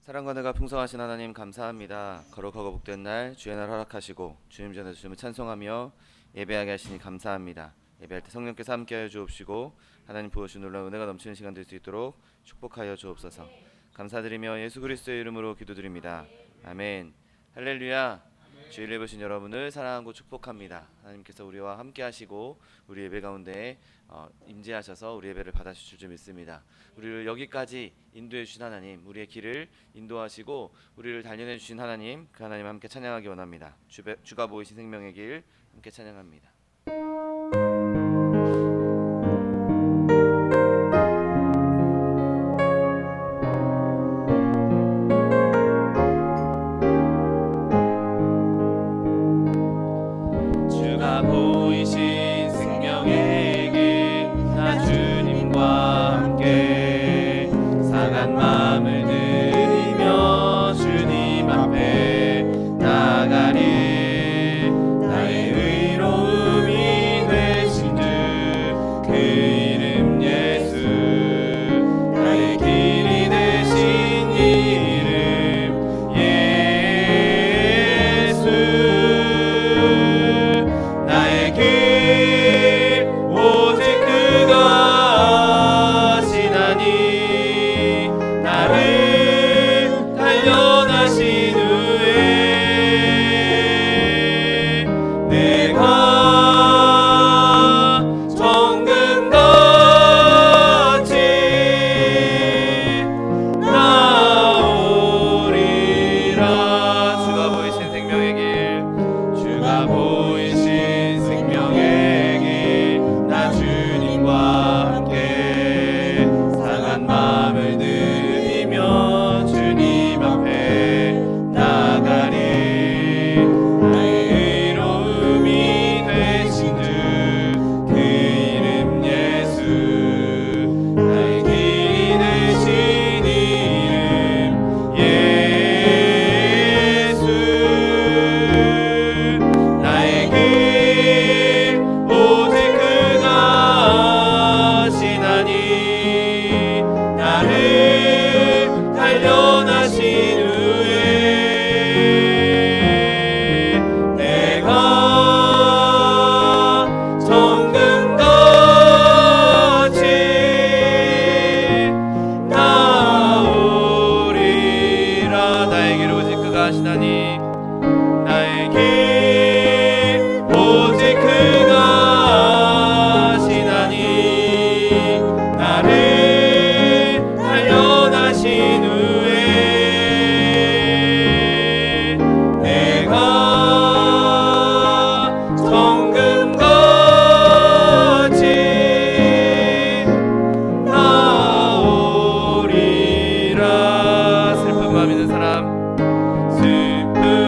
사랑과 은혜가 풍성하신 하나님 감사합니다. 거룩하고 복된 날 주의 날 허락하시고 주님 전에 주님을 찬송하며 예배하게 하시니 감사합니다. 예배할 때 성령께서 함께하여 주옵시고 하나님 부어주신 놀라운 은혜가 넘치는 시간 될 수 있도록 축복하여 주옵소서. 감사드리며 예수 그리스도의 이름으로 기도드립니다. 아멘. 할렐루야. 주일을 보신 여러분을 사랑하고 축복합니다. 하나님께서 우리와 함께 하시고 우리 예배 가운데 임재하셔서 우리 예배를 받아주실 줄 믿습니다. 우리를 여기까지 인도해 주신 하나님, 우리의 길을 인도하시고 우리를 단련해 주신 하나님, 그 하나님 함께 찬양하기 원합니다. 주가 보이신 생명의 길 함께 찬양합니다. 주가 보이신 생명의 길, 나 주님과 함께 상한 마음을 들이며 주님 앞에 나가리. 나의 의로움이 되신 주 그 이름 예수, 나의 길이 되신 이름 예수. 나의 길 오직 그가 아시나니, 나를 단련하신 후에 내가 정금같이 나오리라. 주가 보이신 생명의 길, 주가 보이신 생명의 길, 나 주님과 함께 상한 마음을 들이며 주님 앞에 나가리. 나의 의로움이 되신 주 그 이름 예수, 나의 길이 되신 이름 예수. 나의 길 오직 그가 아시나니, 나를 단련하신 후에 내가 정금같이 나오리라. 나의 길 오직 그가 아시나니, 나의 길 오직 그가 아시나니, 나를 단련하신 후에 내가 정금같이 나오리라. 슬픈 마음 있는 사람, 슬픈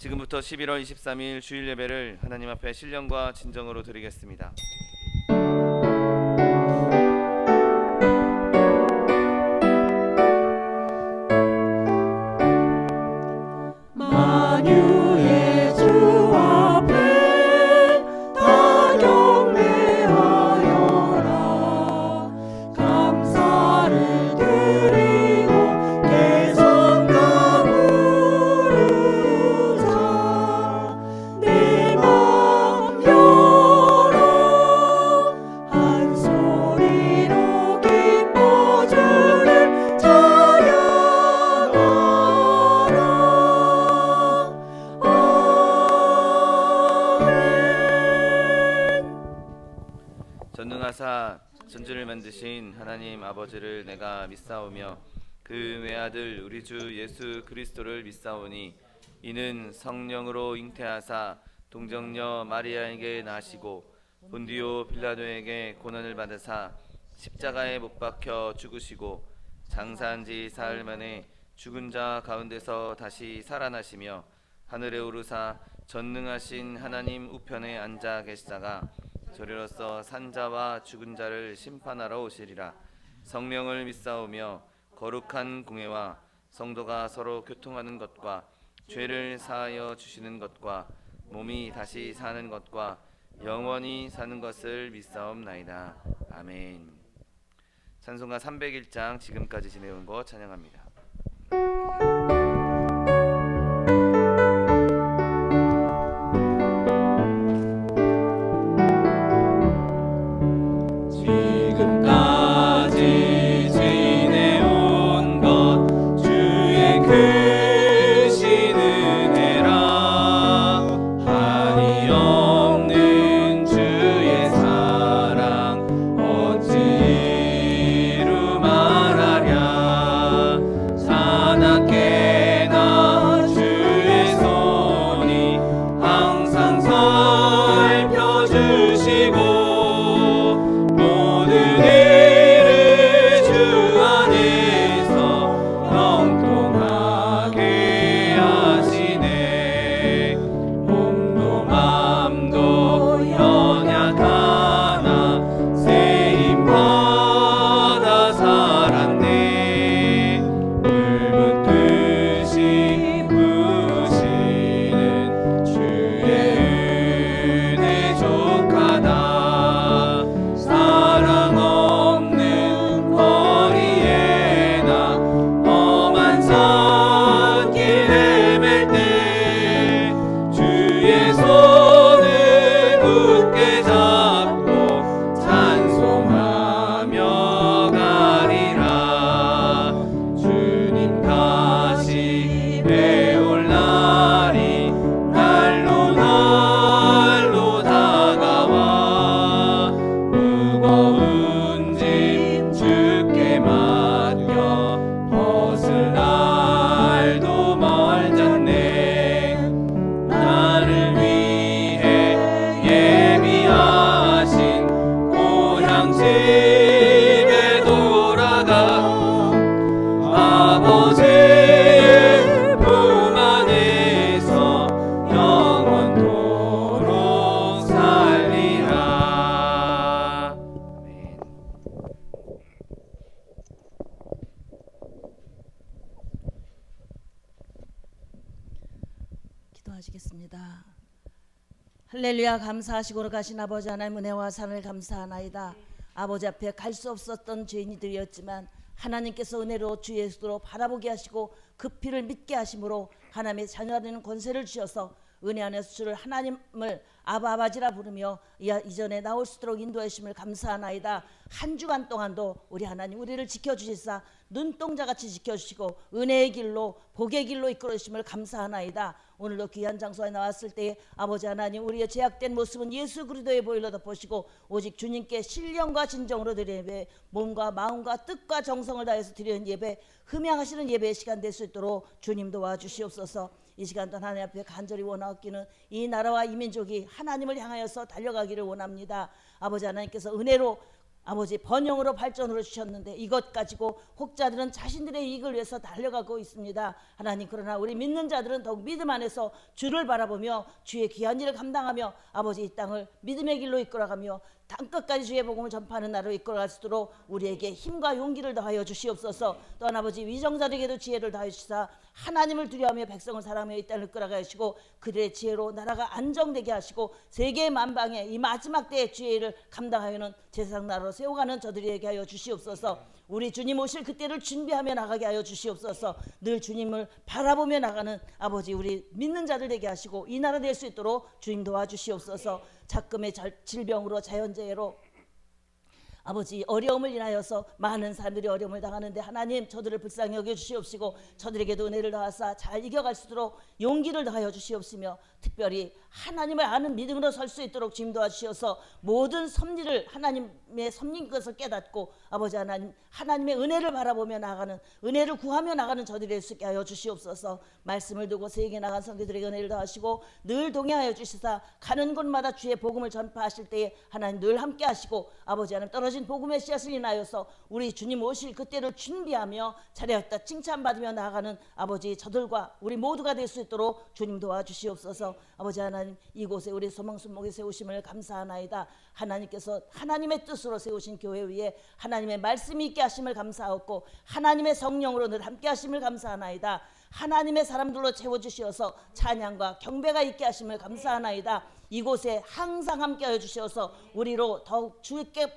지금부터 11월 23일 주일 예배를 하나님 앞에 신령과 진정으로 드리겠습니다. 만유의 주 앞에 다 경배하여라. 감사를 드리고 개성가 부르자. 내 맘 열어 한 소리로 기뻐 주를 찬양하라. 전능하사 천지를 만드신 하나님 아버지를 내가 믿사오며 그 외아들 우리 주 예수 그리스도를 믿사오니 이는 성령으로 잉태하사 동정녀 마리아에게 나시고 본디오 빌라도에게 고난을 받으사 십자가에 못 박혀 죽으시고 장사한 지 사흘 만에 죽은 자 가운데서 다시 살아나시며 하늘에 오르사 전능하신 하나님 우편에 앉아 계시다가 저리로서 산자와 죽은 자를 심판하러 오시리라. 성령을 믿사오며 거룩한 공회와 성도가 서로 교통하는 것과 죄를 사하여 주시는 것과 몸이 다시 사는 것과 영원히 사는 것을 믿사옵나이다. 아멘. 찬송가 301장 지금까지 지내온 것 찬양합니다. 지금까지 지내온 것 주의 크신 은혜라. 한이 없는 주의 사랑 어찌 이루 말하랴. 사납게나 주의 손이 항상 살펴주시고 집에 돌아가 아버지의 품 안에서 영원토록 살리라. 아멘. 기도하시겠습니다. 할렐루야. 감사하시고 가신 아버지 하나님 은혜와 사랑을 감사하나이다. 아버지 앞에 갈 수 없었던 죄인들이었지만 하나님께서 은혜로 주 예수로 바라보게 하시고 그 피를 믿게 하심으로 하나님의 자녀가 되는 권세를 주셔서 은혜 안에서 주를 하나님을 아바아바지라 부르며 이전에 나올 수 있도록 인도해 주심을 감사하나이다. 한 주간 동안도 우리 하나님 우리를 지켜주시사 눈동자같이 지켜주시고 은혜의 길로 복의 길로 이끌어 주심을 감사하나이다. 오늘도 귀한 장소에 나왔을 때에 아버지 하나님 우리의 죄악된 모습은 예수 그리스도의 보혈로 덮으시고 오직 주님께 신령과 진정으로 드리는 예배, 몸과 마음과 뜻과 정성을 다해서 드리는 예배, 흠양하시는 예배의 시간 될 수 있도록 주님 도와주시옵소서. 이 시간 동안 하나님 앞에 간절히 원하옵기는 이 나라와 이 민족이 하나님을 향하여서 달려가기를 원합니다. 아버지 하나님께서 은혜로 아버지 번영으로 발전으로 주셨는데 이것 가지고 혹자들은 자신들의 이익을 위해서 달려가고 있습니다. 하나님, 그러나 우리 믿는 자들은 더욱 믿음 안에서 주를 바라보며 주의 귀한 일을 감당하며 아버지 이 땅을 믿음의 길로 이끌어가며 땅끝까지 주의 복음을 전파하는 나라로 이끌어갈 수 있도록 우리에게 힘과 용기를 더하여 주시옵소서. 또한 아버지 위정자들에게도 지혜를 더하여 주시사 하나님을 두려워하며 백성을 사랑하며 이 땅을 이끌어가게 하시고 그들의 지혜로 나라가 안정되게 하시고 세계 만방에 이 마지막 때의 주의 일을 감당하여는 제사장 나라로 세워가는 저들에게 하여 주시옵소서. 우리 주님 오실 그때를 준비하며 나가게 하여 주시옵소서. 늘 주님을 바라보며 나가는 아버지 우리 믿는 자들 되게 하시고 이 나라 될 수 있도록 주님 도와주시옵소서. 작금의 질병으로 자연재해로 아버지 어려움을 인하여서 많은 사람들이 어려움을 당하는데 하나님 저들을 불쌍히 여겨주시옵시고 저들에게도 은혜를 더하사 잘 이겨갈 수 있도록 용기를 더하여 주시옵시며 특별히 하나님을 아는 믿음으로 설 수 있도록 주님 도와주시어서 모든 섭리를 하나님의 섭리인 것을 깨닫고 아버지 하나님 하나님의 은혜를 바라보며 나가는 은혜를 구하며 나가는 저들이 될 수 있게 하여 주시옵소서. 말씀을 두고 세계에 나간 성도들에게 은혜를 더하시고 늘 동행하여 주시사 가는 곳마다 주의 복음을 전파하실 때에 하나님 늘 함께 하시고 아버지 하나님 떨어진 복음의 씨앗을 인하여서 우리 주님 오실 그때를 준비하며 잘하였다 칭찬받으며 나아가는 아버지 저들과 우리 모두가 될 수 있도록 주님 도와주시옵소서. 아버지 하나님 이곳에 우리 소망순목에 세우심을 감사하나이다. 하나님께서 하나님의 뜻으로 세우신 교회 위에 하나님의 말씀이 있게 하심을 감사하고 하나님의 성령으로 늘 함께 하심을 감사하나이다. 하나님의 사람들로 채워주시어서 찬양과 경배가 있게 하심을 감사하나이다. 이곳에 항상 함께하여 주시어서 우리로 더욱 주께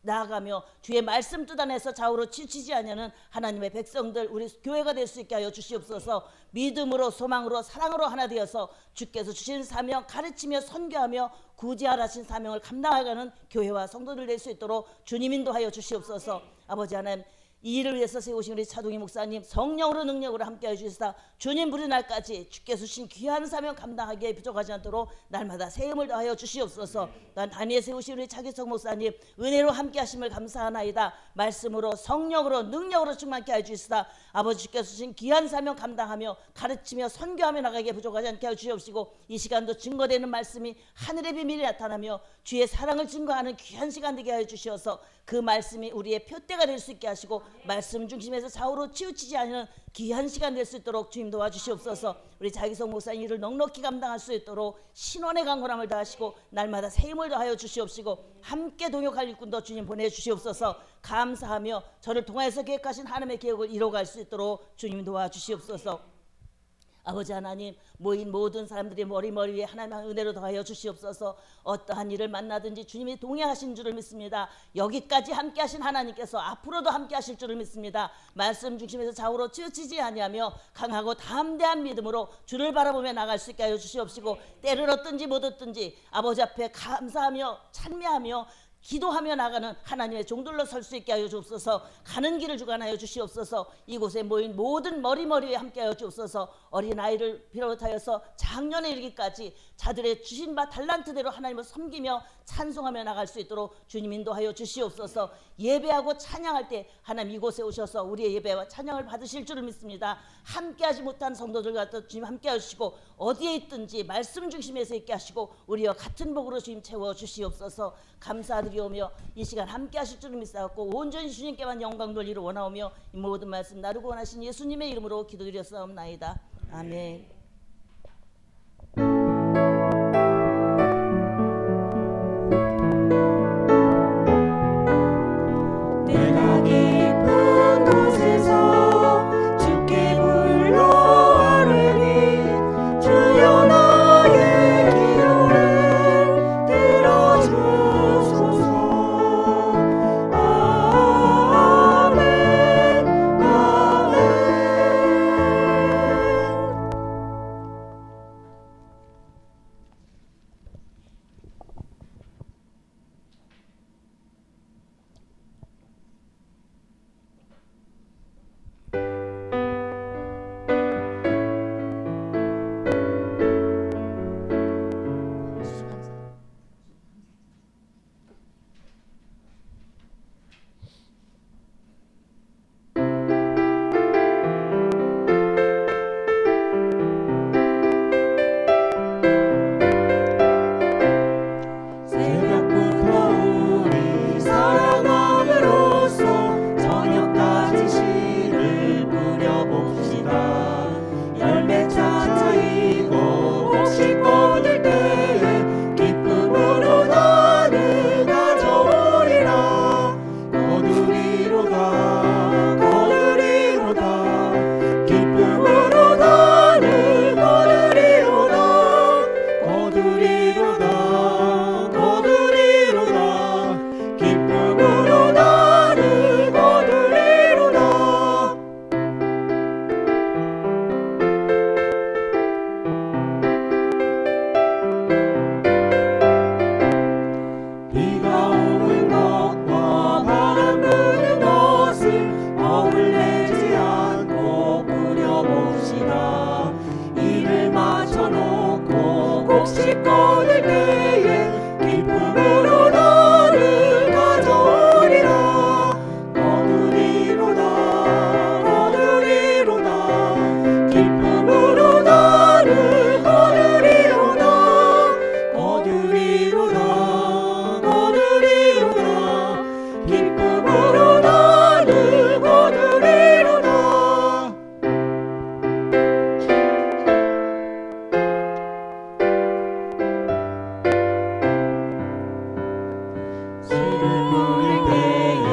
나아가며 주의 말씀 뜻 안에서 좌우로 치우치지 않는 하나님의 백성들 우리 교회가 될 수 있게 하여 주시옵소서. 믿음으로 소망으로 사랑으로 하나 되어서 주께서 주신 사명 가르치며 선교하며 구제하라신 사명을 감당하가는 교회와 성도들 될 수 있도록 주님 인도하여 주시옵소서. 아버지 하나님 이 일을 위해서 세우신 우리 차동희 목사님 성령으로 능력으로 함께해 주시사 주님 부른 날까지 주께서 주신 귀한 사명 감당하기에 부족하지 않도록 날마다 새 힘을 더하여 주시옵소서. 또한 단위에 세우신 우리 차기석 목사님 은혜로 함께 하심을 감사하나이다. 말씀으로 성령으로 능력으로 충만케 하여 주시사 아버지 주께서 주신 귀한 사명 감당하며 가르치며 선교하며 나가기에 부족하지 않게 하여 주시옵시고 이 시간도 증거되는 말씀이 하늘의 비밀이 나타나며 주의 사랑을 증거하는 귀한 시간 되게 하여 주시어서 그 말씀이 우리의 표대가 될 수 있게 하시고 말씀 중심에서 좌우로 치우치지 않는 귀한 시간 될 수 있도록 주님 도와주시옵소서. 우리 자기성 목사님 일을 넉넉히 감당할 수 있도록 신원의 강건함을 다하시고 날마다 새 힘을 더하여 주시옵시고 함께 동역할 일꾼도 주님 보내주시옵소서. 감사하며 저를 통하여서 계획하신 하나님의 계획을 이뤄갈 수 있도록 주님 도와주시옵소서. 아버지 하나님 모인 모든 사람들이 머리 위에 하나님의 은혜로 더하여 주시옵소서. 어떠한 일을 만나든지 주님이 동행하신 줄을 믿습니다. 여기까지 함께 하신 하나님께서 앞으로도 함께 하실 줄을 믿습니다. 말씀 중심에서 좌우로 치우치지 아니하며 강하고 담대한 믿음으로 주를 바라보며 나갈 수 있게 하여 주시옵시고 때를 얻든지 못 얻든지 아버지 앞에 감사하며 찬미하며 기도하며 나가는 하나님의 종들로 설 수 있게 하여 주옵소서. 가는 길을 주관하여 주시옵소서. 이곳에 모인 모든 머리에 함께 하여 주옵소서. 어린아이를 비롯하여서 작년에 이르기까지 자들의 주신 바 달란트대로 하나님을 섬기며 찬송하며 나갈 수 있도록 주님 인도하여 주시옵소서. 예배하고 찬양할 때 하나님 이곳에 오셔서 우리의 예배와 찬양을 받으실 줄을 믿습니다. 함께하지 못한 성도들과 또 주님 함께 하시고 어디에 있든지 말씀 중심에서 있게 하시고 우리와 같은 복으로 주님 채워 주시옵소서. 감사드리오며 이 시간 함께 하실 줄을 믿사옵고 온전히 주님께만 영광 돌리를 원하오며 이 모든 말씀 나누고 원하신 예수님의 이름으로 기도드렸사옵나이다. 아멘. 내가 깊은 곳에서 주께 불러 아뢰니 주여 나의 기도를 들어주소서. 아멘 아멘. 거둘 때에 기쁨으로 너를 가져오리라. 거두리로다 거두리로다 기쁨으로 너를 거두리로다. 거두리로다 거두리로다 기쁨으로 너를 거두리로다. 슬픔일 때에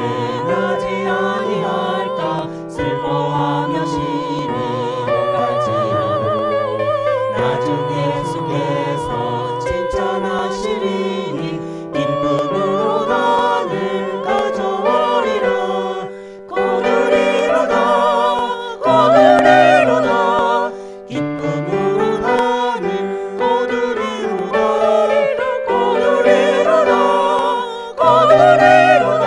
나지 아니할까. 슬퍼하며 심히 욕할지라도 나중에 예수께서 칭찬하시리니 기쁨으로 나를 가져오리라. 거두리로다 거두리로다 기쁨으로 나를 거두리로다. 거두리로다 거두리로다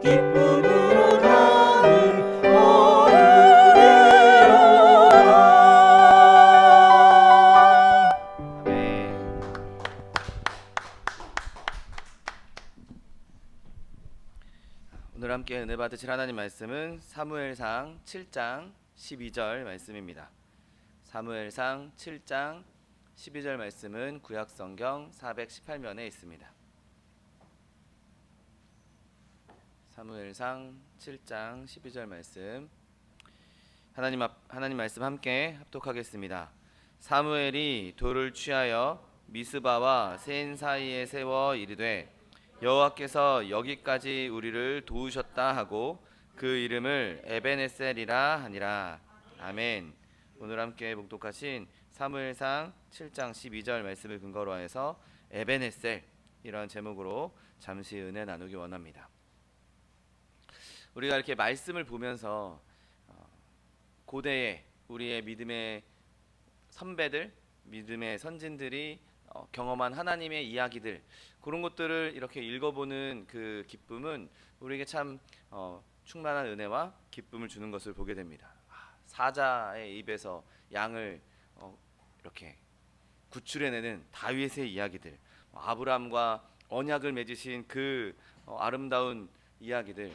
기쁨으로 나를 거두리로다. 아멘. 오늘 함께 은혜 받으실 하나님 말씀은 사무엘상 7장 12절 말씀입니다. 사무엘상 7장 12절 말씀은 구약성경 418면에 있습니다. 사무엘상 7장 12절 말씀, 하나님 말씀 함께 합독하겠습니다. 사무엘이 돌을 취하여 미스바와 센 사이에 세워 이르되 여호와께서 여기까지 우리를 도우셨다 하고 그 이름을 에벤에셀이라 하니라. 아멘. 오늘 함께 봉독하신 사무엘상 7장 12절 말씀을 근거로 해서 에벤에셀 이런 제목으로 잠시 은혜 나누기 원합니다. 우리가 이렇게 말씀을 보면서 고대의 우리의 믿음의 선배들, 믿음의 선진들이 경험한 하나님의 이야기들, 그런 것들을 이렇게 읽어보는 그 기쁨은 우리에게 참 충만한 은혜와 기쁨을 주는 것을 보게 됩니다. 사자의 입에서 양을 이렇게 구출해내는 다윗의 이야기들, 아브라함과 언약을 맺으신 그 아름다운 이야기들,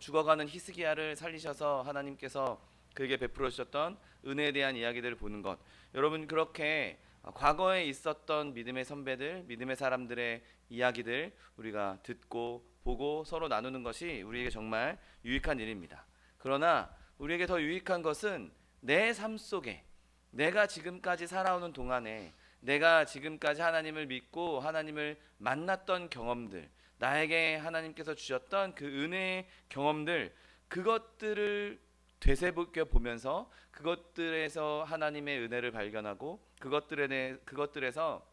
죽어가는 히스기야를 살리셔서 하나님께서 그에게 베풀어 주셨던 은혜에 대한 이야기들을 보는 것, 여러분 그렇게 과거에 있었던 믿음의 선배들, 믿음의 사람들의 이야기들 우리가 듣고 보고 서로 나누는 것이 우리에게 정말 유익한 일입니다. 그러나 우리에게 더 유익한 것은 내 삶 속에, 내가 지금까지 살아오는 동안에 내가 지금까지 하나님을 믿고 하나님을 만났던 경험들, 나에게 하나님께서 주셨던 그 은혜의 경험들, 그것들을 되새겨 보면서 그것들에서 하나님의 은혜를 발견하고 그것들에서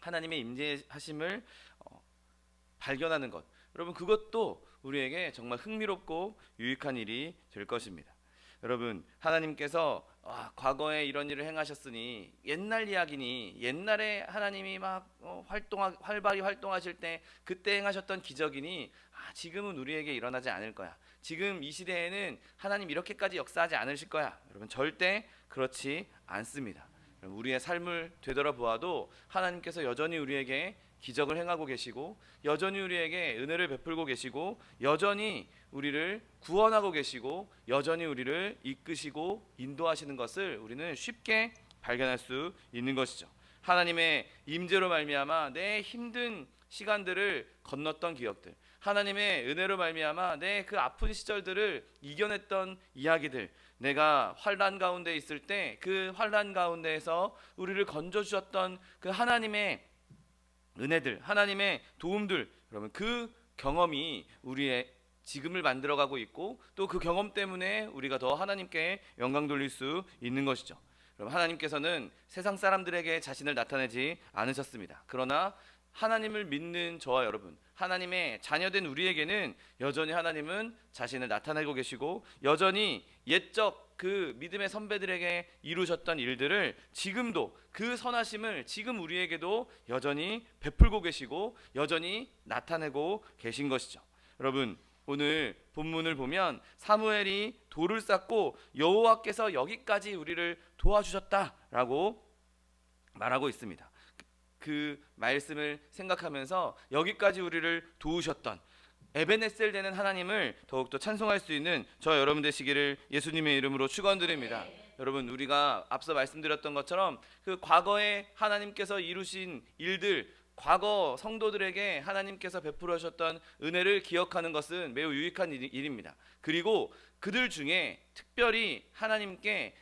하나님의 임재하심을 발견하는 것, 여러분 그것도 우리에게 정말 흥미롭고 유익한 일이 될 것입니다. 여러분 하나님께서 과거에 이런 일을 행하셨으니 옛날 이야기니, 옛날에 하나님이 막 활발히 활동하실 때 그때 행하셨던 기적이니 지금은 우리에게 일어나지 않을 거야, 지금 이 시대에는 하나님 이렇게까지 역사하지 않으실 거야. 여러분 절대 그렇지 않습니다. 우리의 삶을 되돌아보아도 하나님께서 여전히 우리에게 기적을 행하고 계시고, 여전히 우리에게 은혜를 베풀고 계시고, 여전히 우리를 구원하고 계시고, 여전히 우리를 이끄시고 인도하시는 것을 우리는 쉽게 발견할 수 있는 것이죠. 하나님의 임재로 말미암아 내 힘든 시간들을 건넜던 기억들, 하나님의 은혜로 말미암아 내 그 아픈 시절들을 이겨냈던 이야기들, 내가 환난 가운데 있을 때 그 환난 가운데에서 우리를 건져주셨던 그 하나님의 은혜들, 하나님의 도움들, 여러분 그 경험이 우리의 지금을 만들어가고 있고, 또 그 경험 때문에 우리가 더 하나님께 영광 돌릴 수 있는 것이죠. 여러분 하나님께서는 세상 사람들에게 자신을 나타내지 않으셨습니다. 그러나 하나님을 믿는 저와 여러분, 하나님의 자녀된 우리에게는 여전히 하나님은 자신을 나타내고 계시고, 여전히 옛적 그 믿음의 선배들에게 이루셨던 일들을 지금도, 그 선하심을 지금 우리에게도 여전히 베풀고 계시고 여전히 나타내고 계신 것이죠. 여러분 오늘 본문을 보면 사무엘이 돌을 쌓고 여호와께서 여기까지 우리를 도와주셨다라고 말하고 있습니다. 그 말씀을 생각하면서 여기까지 우리를 도우셨던 에베네셀 되는 하나님을 더욱더 찬송할 수 있는 저 여러분 되시기를 예수님의 이름으로 축원드립니다. 여러분, 우리가 앞서 말씀드렸던 것처럼 그 과거에 하나님께서 이루신 일들, 과거 성도들에게 하나님께서 베풀어 주셨던 은혜를 기억하는 것은 매우 유익한 일입니다. 그리고 그들 중에 특별히 하나님께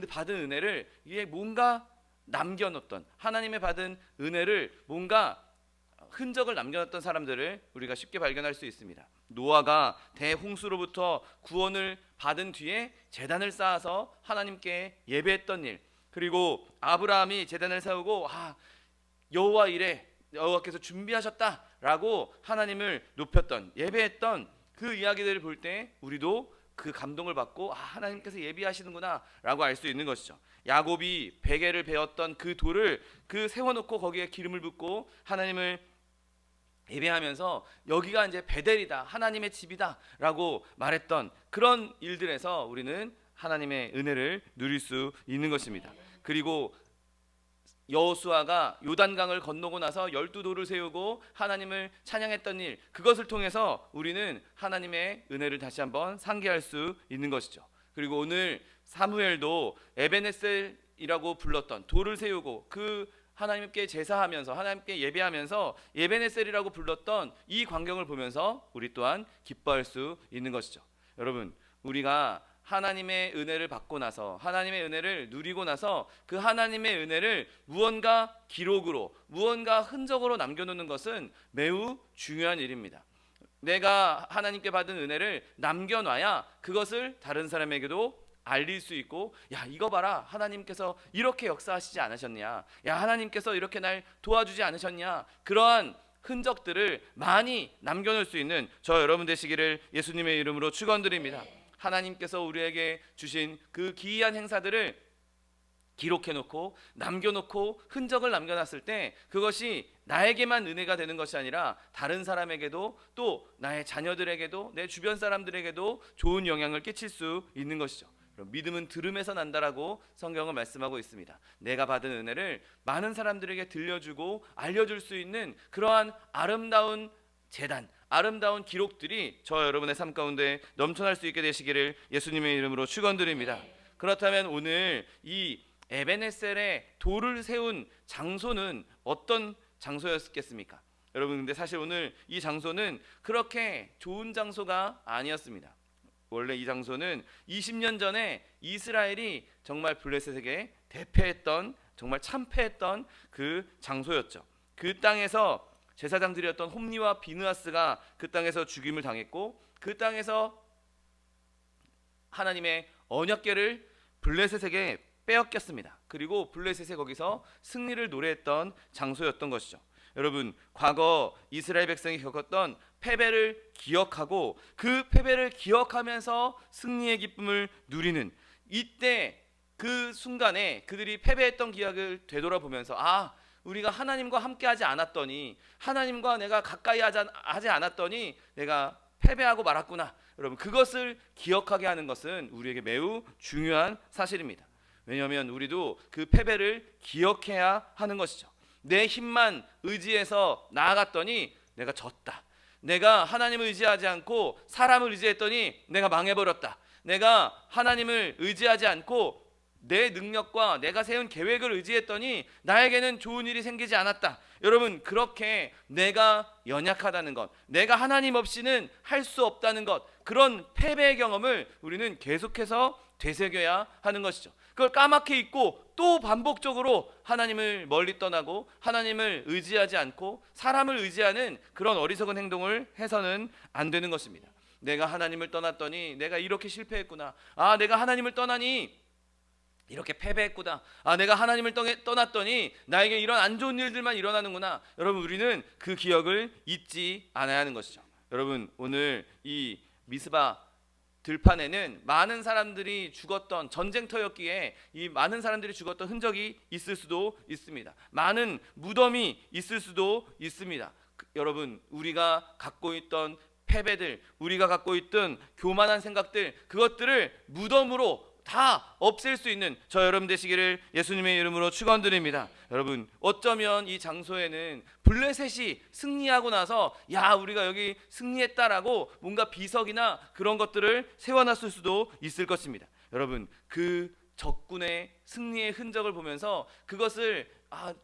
받은 은혜를 이게 뭔가 남겨놓던, 하나님의 받은 은혜를 뭔가 흔적을 남겨놨던 사람들을 우리가 쉽게 발견할 수 있습니다. 노아가 대홍수로부터 구원을 받은 뒤에 제단을 쌓아서 하나님께 예배했던 일, 그리고 아브라함이 제단을 세우고 여호와 이래, 여호와께서 준비하셨다라고 하나님을 높였던, 예배했던 그 이야기들을 볼 때 우리도 그 감동을 받고 하나님께서 예비하시는구나 라고 알 수 있는 것이죠. 야곱이 베개를 베었던 그 돌을 세워놓고 거기에 기름을 붓고 하나님을 예배하면서 여기가 이제 베델이다, 하나님의 집이다 라고 말했던 그런 일들에서 우리는 하나님의 은혜를 누릴 수 있는 것입니다. 그리고 여호수아가 요단강을 건너고 나서 12돌을 세우고 하나님을 찬양했던 일, 그것을 통해서 우리는 하나님의 은혜를 다시 한번 상기할 수 있는 것이죠. 그리고 오늘 사무엘도 에베네셀이라고 불렀던, 돌을 세우고 그 하나님께 제사하면서 하나님께 예배하면서 에베네셀이라고 불렀던 이 광경을 보면서 우리 또한 기뻐할 수 있는 것이죠. 여러분, 우리가 하나님의 은혜를 받고 나서, 하나님의 은혜를 누리고 나서 그 하나님의 은혜를 무언가 기록으로, 무언가 흔적으로 남겨놓는 것은 매우 중요한 일입니다. 내가 하나님께 받은 은혜를 남겨놔야 그것을 다른 사람에게도 알릴 수 있고, 야 이거 봐라, 하나님께서 이렇게 역사하시지 않으셨냐, 야 하나님께서 이렇게 날 도와주지 않으셨냐, 그러한 흔적들을 많이 남겨놓을 수 있는 저 여러분 되시기를 예수님의 이름으로 축원드립니다. 하나님께서 우리에게 주신 그 기이한 행사들을 기록해놓고 남겨놓고 흔적을 남겨놨을 때 그것이 나에게만 은혜가 되는 것이 아니라 다른 사람에게도, 또 나의 자녀들에게도, 내 주변 사람들에게도 좋은 영향을 끼칠 수 있는 것이죠. 믿음은 들음에서 난다라고 성경은 말씀하고 있습니다. 내가 받은 은혜를 많은 사람들에게 들려주고 알려줄 수 있는 그러한 아름다운 재단, 아름다운 기록들이 저 여러분의 삶 가운데 넘쳐날 수 있게 되시기를 예수님의 이름으로 축원드립니다. 그렇다면 오늘 이 에베네셀의 돌을 세운 장소는 어떤 장소였겠습니까? 여러분, 근데 사실 오늘 이 장소는 그렇게 좋은 장소가 아니었습니다. 원래 이 장소는 20년 전에 이스라엘이 정말 블레셋에게 대패했던, 정말 참패했던 그 장소였죠. 그 땅에서 제사장들이었던 홈니와 비느하스가 그 땅에서 죽임을 당했고, 그 땅에서 하나님의 언약궤를 블레셋에게 빼앗겼습니다. 그리고 블레셋에 거기서 승리를 노래했던 장소였던 것이죠. 여러분, 과거 이스라엘 백성이 겪었던 패배를 기억하고 그 패배를 기억하면서 승리의 기쁨을 누리는 이때, 그 순간에 그들이 패배했던 기억을 되돌아보면서 우리가 하나님과 함께하지 않았더니, 하나님과 내가 가까이 하지 않았더니 내가 패배하고 말았구나. 여러분, 그것을 기억하게 하는 것은 우리에게 매우 중요한 사실입니다. 왜냐하면 우리도 그 패배를 기억해야 하는 것이죠. 내 힘만 의지해서 나아갔더니 내가 졌다. 내가 하나님을 의지하지 않고 사람을 의지했더니 내가 망해버렸다. 내가 하나님을 의지하지 않고 내 능력과 내가 세운 계획을 의지했더니 나에게는 좋은 일이 생기지 않았다. 여러분, 그렇게 내가 연약하다는 것, 내가 하나님 없이는 할 수 없다는 것, 그런 패배의 경험을 우리는 계속해서 되새겨야 하는 것이죠. 그걸 까맣게 잊고 또 반복적으로 하나님을 멀리 떠나고 하나님을 의지하지 않고 사람을 의지하는 그런 어리석은 행동을 해서는 안 되는 것입니다. 내가 하나님을 떠났더니 내가 이렇게 실패했구나. 내가 하나님을 떠나니 이렇게 패배했구나. 내가 하나님을 떠났더니 나에게 이런 안 좋은 일들만 일어나는구나. 여러분, 우리는 그 기억을 잊지 않아야 하는 것이죠. 여러분, 오늘 이 미스바 들판에는 많은 사람들이 죽었던 전쟁터였기에 이 많은 사람들이 죽었던 흔적이 있을 수도 있습니다. 많은 무덤이 있을 수도 있습니다. 여러분, 우리가 갖고 있던 패배들, 우리가 갖고 있던 교만한 생각들, 그것들을 무덤으로 다 없앨 수 있는 저 여러분 되시기를 예수님의 이름으로 축원드립니다. 여러분, 어쩌면 이 장소에는 블레셋이 승리하고 나서 야, 우리가 여기 승리했다라고 뭔가 비석이나 그런 것들을 세워놨을 수도 있을 것입니다. 여러분, 그 적군의 승리의 흔적을 보면서 그것을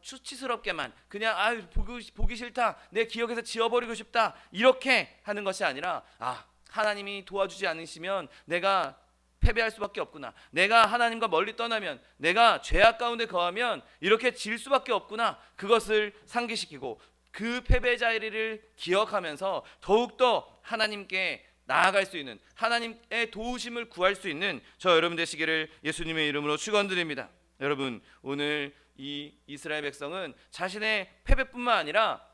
수치스럽게만 그냥 보기 싫다, 내 기억에서 지워버리고 싶다, 이렇게 하는 것이 아니라 하나님이 도와주지 않으시면 내가 패배할 수밖에 없구나, 내가 하나님과 멀리 떠나면, 내가 죄악 가운데 거하면 이렇게 질 수밖에 없구나, 그것을 상기시키고 그 패배 자리를 기억하면서 더욱더 하나님께 나아갈 수 있는, 하나님의 도우심을 구할 수 있는 저 여러분 되시기를 예수님의 이름으로 축원드립니다. 여러분, 오늘 이 이스라엘 백성은 자신의 패배뿐만 아니라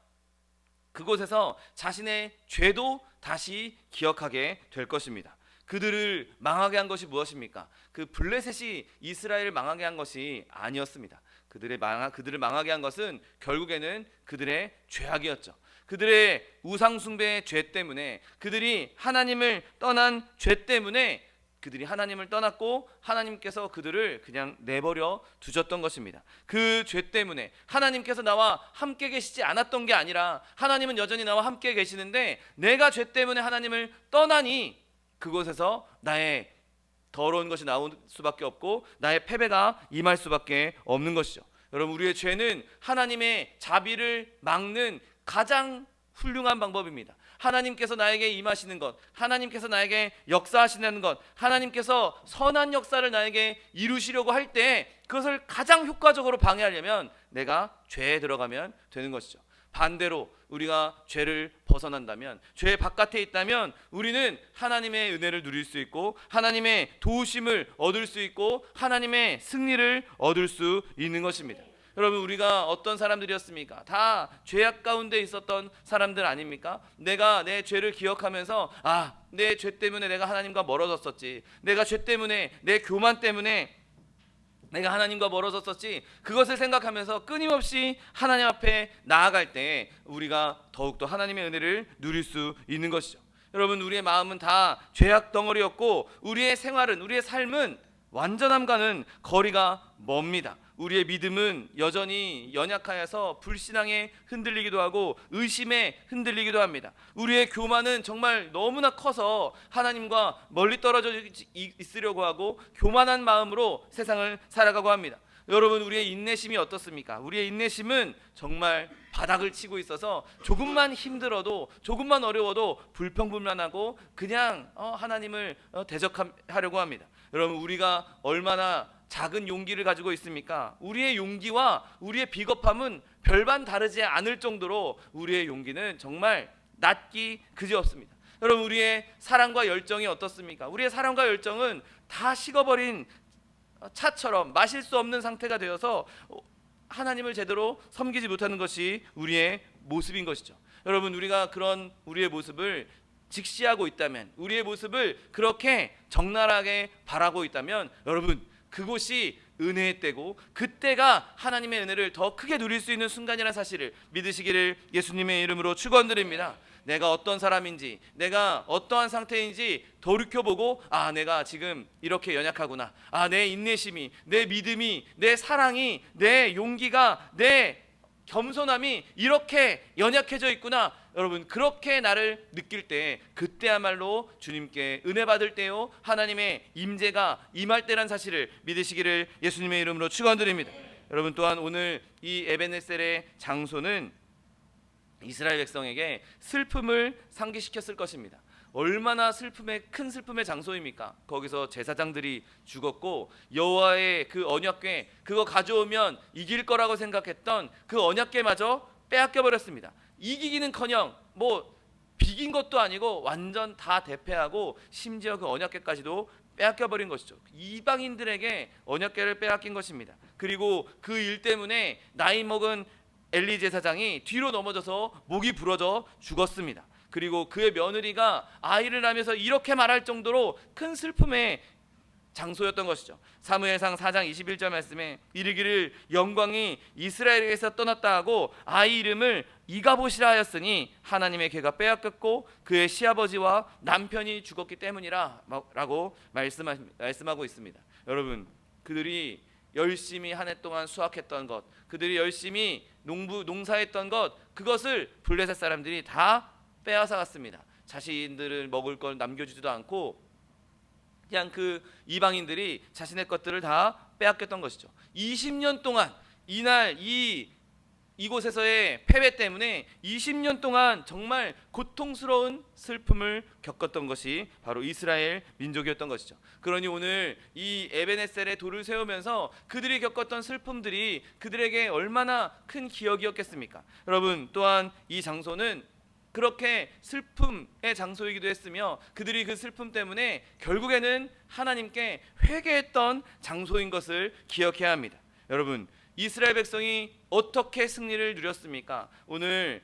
그곳에서 자신의 죄도 다시 기억하게 될 것입니다. 그들을 망하게 한 것이 무엇입니까? 그 블레셋이 이스라엘을 망하게 한 것이 아니었습니다. 그들을 망하게 한 것은 결국에는 그들의 죄악이었죠. 그들의 우상 숭배의 죄 때문에, 그들이 하나님을 떠난 죄 때문에 그들이 하나님을 떠났고 하나님께서 그들을 그냥 내버려 두셨던 것입니다. 그 죄 때문에 하나님께서 나와 함께 계시지 않았던 게 아니라 하나님은 여전히 나와 함께 계시는데 내가 죄 때문에 하나님을 떠나니 그곳에서 나의 더러운 것이 나올 수밖에 없고 나의 패배가 임할 수밖에 없는 것이죠. 여러분, 우리의 죄는 하나님의 자비를 막는 가장 훌륭한 방법입니다. 하나님께서 나에게 임하시는 것, 하나님께서 나에게 역사하시는 것, 하나님께서 선한 역사를 나에게 이루시려고 할 때 그것을 가장 효과적으로 방해하려면 내가 죄에 들어가면 되는 것이죠. 반대로 우리가 죄를 벗어난다면, 죄 바깥에 있다면 우리는 하나님의 은혜를 누릴 수 있고 하나님의 도우심을 얻을 수 있고 하나님의 승리를 얻을 수 있는 것입니다. 여러분, 우리가 어떤 사람들이었습니까? 다 죄악 가운데 있었던 사람들 아닙니까? 내가 내 죄를 기억하면서 내 죄 때문에 내가 하나님과 멀어졌었지, 내가 죄 때문에, 내 교만 때문에 내가 하나님과 멀어졌었지, 그것을 생각하면서 끊임없이 하나님 앞에 나아갈 때 우리가 더욱더 하나님의 은혜를 누릴 수 있는 것이죠. 여러분, 우리의 마음은 다 죄악 덩어리였고 우리의 생활은, 우리의 삶은 완전함과는 거리가 멉니다. 우리의 믿음은 여전히 연약하여서 불신앙에 흔들리기도 하고 의심에 흔들리기도 합니다. 우리의 교만은 정말 너무나 커서 하나님과 멀리 떨어져 있으려고 하고 교만한 마음으로 세상을 살아가고 합니다. 여러분, 우리의 인내심이 어떻습니까? 우리의 인내심은 정말 바닥을 치고 있어서 조금만 힘들어도, 조금만 어려워도 불평불만하고 그냥 하나님을 대적하려고 합니다. 여러분, 우리가 얼마나 작은 용기를 가지고 있습니까? 우리의 용기와 우리의 비겁함은 별반 다르지 않을 정도로 우리의 용기는 정말 낮기 그지없습니다. 여러분, 우리의 사랑과 열정이 어떻습니까? 우리의 사랑과 열정은 다 식어버린 차처럼 마실 수 없는 상태가 되어서 하나님을 제대로 섬기지 못하는 것이 우리의 모습인 것이죠. 여러분, 우리가 그런 우리의 모습을 직시하고 있다면, 우리의 모습을 그렇게 적나라하게 바라고 있다면, 여러분, 그곳이 은혜의 때고 그때가 하나님의 은혜를 더 크게 누릴 수 있는 순간이라는 사실을 믿으시기를 예수님의 이름으로 축원드립니다. 내가 어떤 사람인지, 내가 어떠한 상태인지 돌이켜보고 내가 지금 이렇게 연약하구나, 내 인내심이, 내 믿음이, 내 사랑이, 내 용기가, 내 겸손함이 이렇게 연약해져 있구나. 여러분, 그렇게 나를 느낄 때 그때야말로 주님께 은혜 받을 때요, 하나님의 임재가 임할 때란 사실을 믿으시기를 예수님의 이름으로 축원드립니다. 여러분, 또한 오늘 이 에베네셀의 장소는 이스라엘 백성에게 슬픔을 상기시켰을 것입니다. 얼마나 큰 슬픔의 장소입니까? 거기서 제사장들이 죽었고 여호와의 그 언약궤, 그거 가져오면 이길 거라고 생각했던 그 언약궤마저 빼앗겨 버렸습니다. 이기기는커녕 비긴 것도 아니고 완전 다 대패하고 심지어 그 언약궤까지도 빼앗겨 버린 것이죠. 이방인들에게 언약궤를 빼앗긴 것입니다. 그리고 그 일 때문에 나이 먹은 엘리 제사장이 뒤로 넘어져서 목이 부러져 죽었습니다. 그리고 그의 며느리가 아이를 낳으면서 이렇게 말할 정도로 큰 슬픔의 장소였던 것이죠. 사무엘상 4장 21절 말씀에 이르기를 영광이 이스라엘에게서 떠났다 하고 아이 이름을 이가봇이라 하였으니 하나님의 궤가 빼앗겼고 그의 시아버지와 남편이 죽었기 때문이라 라고 말씀하고 있습니다. 여러분, 그들이 열심히 한 해 동안 수확했던 것, 그들이 열심히 농사했던 것, 그것을 블레셋 사람들이 다 빼앗아 갔습니다. 자신들을 먹을 걸 남겨주지도 않고 그냥 그 이방인들이 자신의 것들을 다 빼앗겼던 것이죠. 20년 동안 이곳에서의 패배 때문에 20년 동안 정말 고통스러운 슬픔을 겪었던 것이 바로 이스라엘 민족이었던 것이죠. 그러니 오늘 이 에베네셀에 돌을 세우면서 그들이 겪었던 슬픔들이 그들에게 얼마나 큰 기억이었겠습니까? 여러분, 또한 이 장소는 그렇게 슬픔의 장소이기도 했으며 그들이 그 슬픔 때문에 결국에는 하나님께 회개했던 장소인 것을 기억해야 합니다. 여러분, 이스라엘 백성이 어떻게 승리를 누렸습니까? 오늘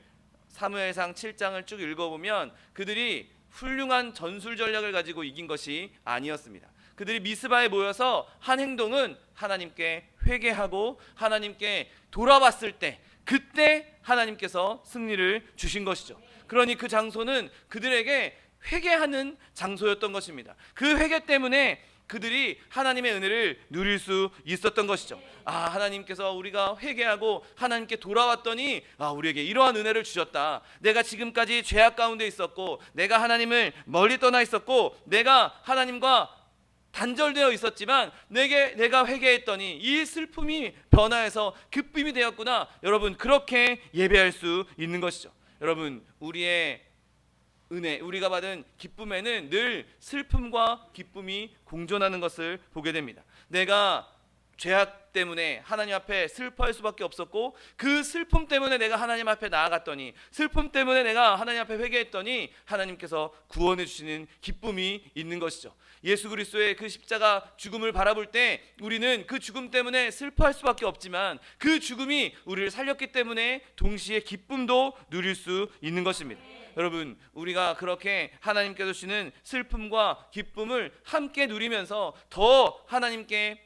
사무엘상 7장을 쭉 읽어보면 그들이 훌륭한 전술 전략을 가지고 이긴 것이 아니었습니다. 그들이 미스바에 모여서 한 행동은 하나님께 회개하고 하나님께 돌아왔을 때, 그때 하나님께서 승리를 주신 것이죠. 그러니 그 장소는 그들에게 회개하는 장소였던 것입니다. 그 회개 때문에 그들이 하나님의 은혜를 누릴 수 있었던 것이죠. 하나님께서 우리가 회개하고 하나님께 돌아왔더니 우리에게 이러한 은혜를 주셨다. 내가 지금까지 죄악 가운데 있었고, 내가 하나님을 멀리 떠나 있었고, 내가 하나님과 단절되어 있었지만 내가 회개했더니 이 슬픔이 변화해서 기쁨이 되었구나. 여러분, 그렇게 예배할 수 있는 것이죠. 여러분, 우리의 은혜, 우리가 받은 기쁨에는 늘 슬픔과 기쁨이 공존하는 것을 보게 됩니다. 내가 죄악 때문에 하나님 앞에 슬퍼할 수밖에 없었고, 그 슬픔 때문에 내가 하나님 앞에 나아갔더니, 슬픔 때문에 내가 하나님 앞에 회개했더니 하나님께서 구원해 주시는 기쁨이 있는 것이죠. 예수 그리스도의 그 십자가 죽음을 바라볼 때 우리는 그 죽음 때문에 슬퍼할 수밖에 없지만 그 죽음이 우리를 살렸기 때문에 동시에 기쁨도 누릴 수 있는 것입니다. 여러분, 우리가 그렇게 하나님께서 주시는 슬픔과 기쁨을 함께 누리면서 더 하나님께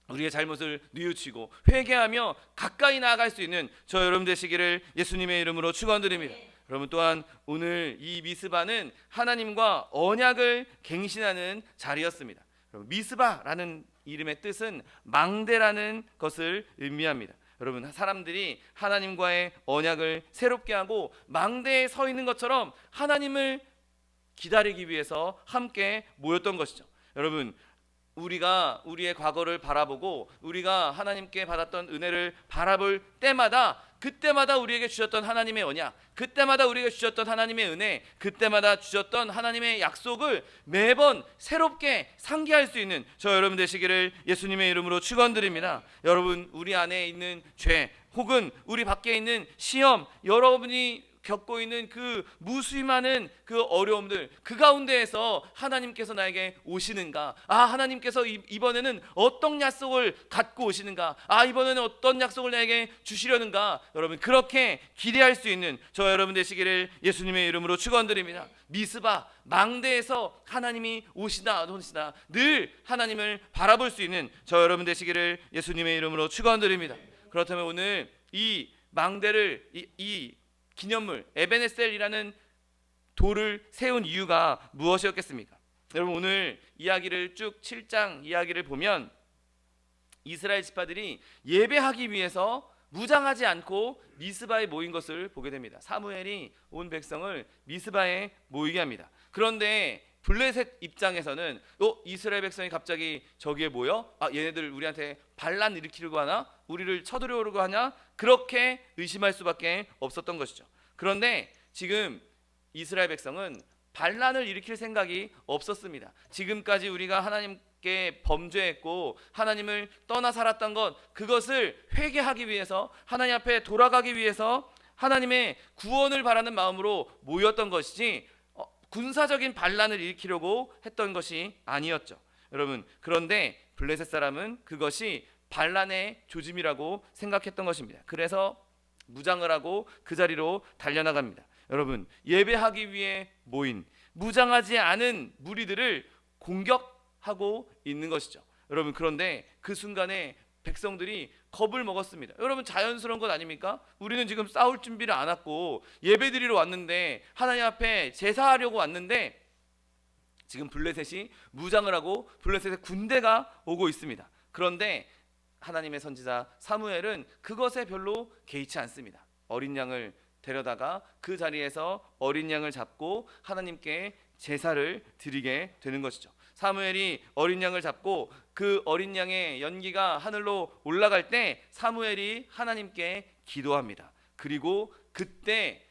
우리의 잘못을 뉘우치고 회개하며 가까이 나아갈 수 있는 저 여러분 되시기를 예수님의 이름으로 축원드립니다. 여러분, 또한 오늘 이 미스바는 하나님과 언약을 갱신하는 자리였습니다. 여러분, 미스바라는 이름의 뜻은 망대라는 것을 의미합니다. 여러분, 사람들이 하나님과의 언약을 새롭게 하고 망대에 서 있는 것처럼 하나님을 기다리기 위해서 함께 모였던 것이죠. 여러분, 우리가 우리의 과거를 바라보고 우리가 하나님께 받았던 은혜를 바라볼 때마다, 그때마다 우리에게 주셨던 하나님의 언약, 그때마다 우리에게 주셨던 하나님의 은혜, 그때마다 주셨던 하나님의 약속을 매번 새롭게 상기할 수 있는 저 여러분 되시기를 예수님의 이름으로 축원드립니다. 여러분, 우리 안에 있는 죄 혹은 우리 밖에 있는 시험, 여러분이 겪고 있는 그 무수히 많은 그 어려움들, 그 가운데에서 하나님께서 나에게 오시는가? 하나님께서 이번에는 어떤 약속을 갖고 오시는가? 이번에는 어떤 약속을 나에게 주시려는가? 여러분, 그렇게 기대할 수 있는 저 여러분 되시기를 예수님의 이름으로 축원드립니다. 미스바, 망대에서 하나님이 오시다 늘 하나님을 바라볼 수 있는 저 여러분 되시기를 예수님의 이름으로 축원드립니다. 그렇다면 오늘 이 망대를 이 기념물 에베네셀이라는 돌을 세운 이유가 무엇이었겠습니까? 여러분, 오늘 이야기를 쭉 7장 이야기를 보면 이스라엘 지파들이 예배하기 위해서 무장하지 않고 미스바에 모인 것을 보게 됩니다. 사무엘이 온 백성을 미스바에 모이게 합니다. 그런데 블레셋 입장에서는 이스라엘 백성이 갑자기 저기에 모여 얘네들 우리한테 반란 일으키려고 하나? 우리를 쳐들어오려고 하냐? 그렇게 의심할 수밖에 없었던 것이죠. 그런데 지금 이스라엘 백성은 반란을 일으킬 생각이 없었습니다. 지금까지 우리가 하나님께 범죄했고 하나님을 떠나 살았던 것, 그것을 회개하기 위해서, 하나님 앞에 돌아가기 위해서 하나님의 구원을 바라는 마음으로 모였던 것이지 군사적인 반란을 일으키려고 했던 것이 아니었죠. 여러분, 그런데 블레셋 사람은 그것이 반란의 조짐이라고 생각했던 것입니다. 그래서 무장을 하고 그 자리로 달려나갑니다. 여러분, 예배하기 위해 모인 무장하지 않은 무리들을 공격하고 있는 것이죠. 여러분, 그런데 그 순간에 백성들이 겁을 먹었습니다. 여러분, 자연스러운 것 아닙니까? 우리는 지금 싸울 준비를 안 했고 예배드리러 왔는데, 하나님 앞에 제사하려고 왔는데 지금 블레셋이 무장을 하고 블레셋의 군대가 오고 있습니다. 그런데 하나님의 선지자 사무엘은 그것에 별로 개의치 않습니다. 어린 양을 데려다가 그 자리에서 어린 양을 잡고 하나님께 제사를 드리게 되는 것이죠. 사무엘이 어린 양을 잡고 그 어린 양의 연기가 하늘로 올라갈 때 사무엘이 하나님께 기도합니다. 그리고 그때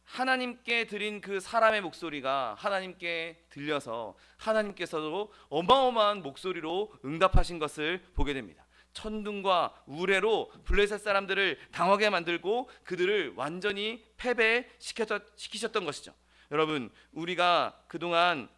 하나님께 드린 그 사람의 목소리가 하나님께 들려서 하나님께서도 어마어마한 목소리로 응답하신 것을 보게 됩니다. 천둥과 우레로 블레셋 사람들을 당하게 만들고 그들을 완전히 패배시키셨던 것이죠. 여러분, 우리가 그동안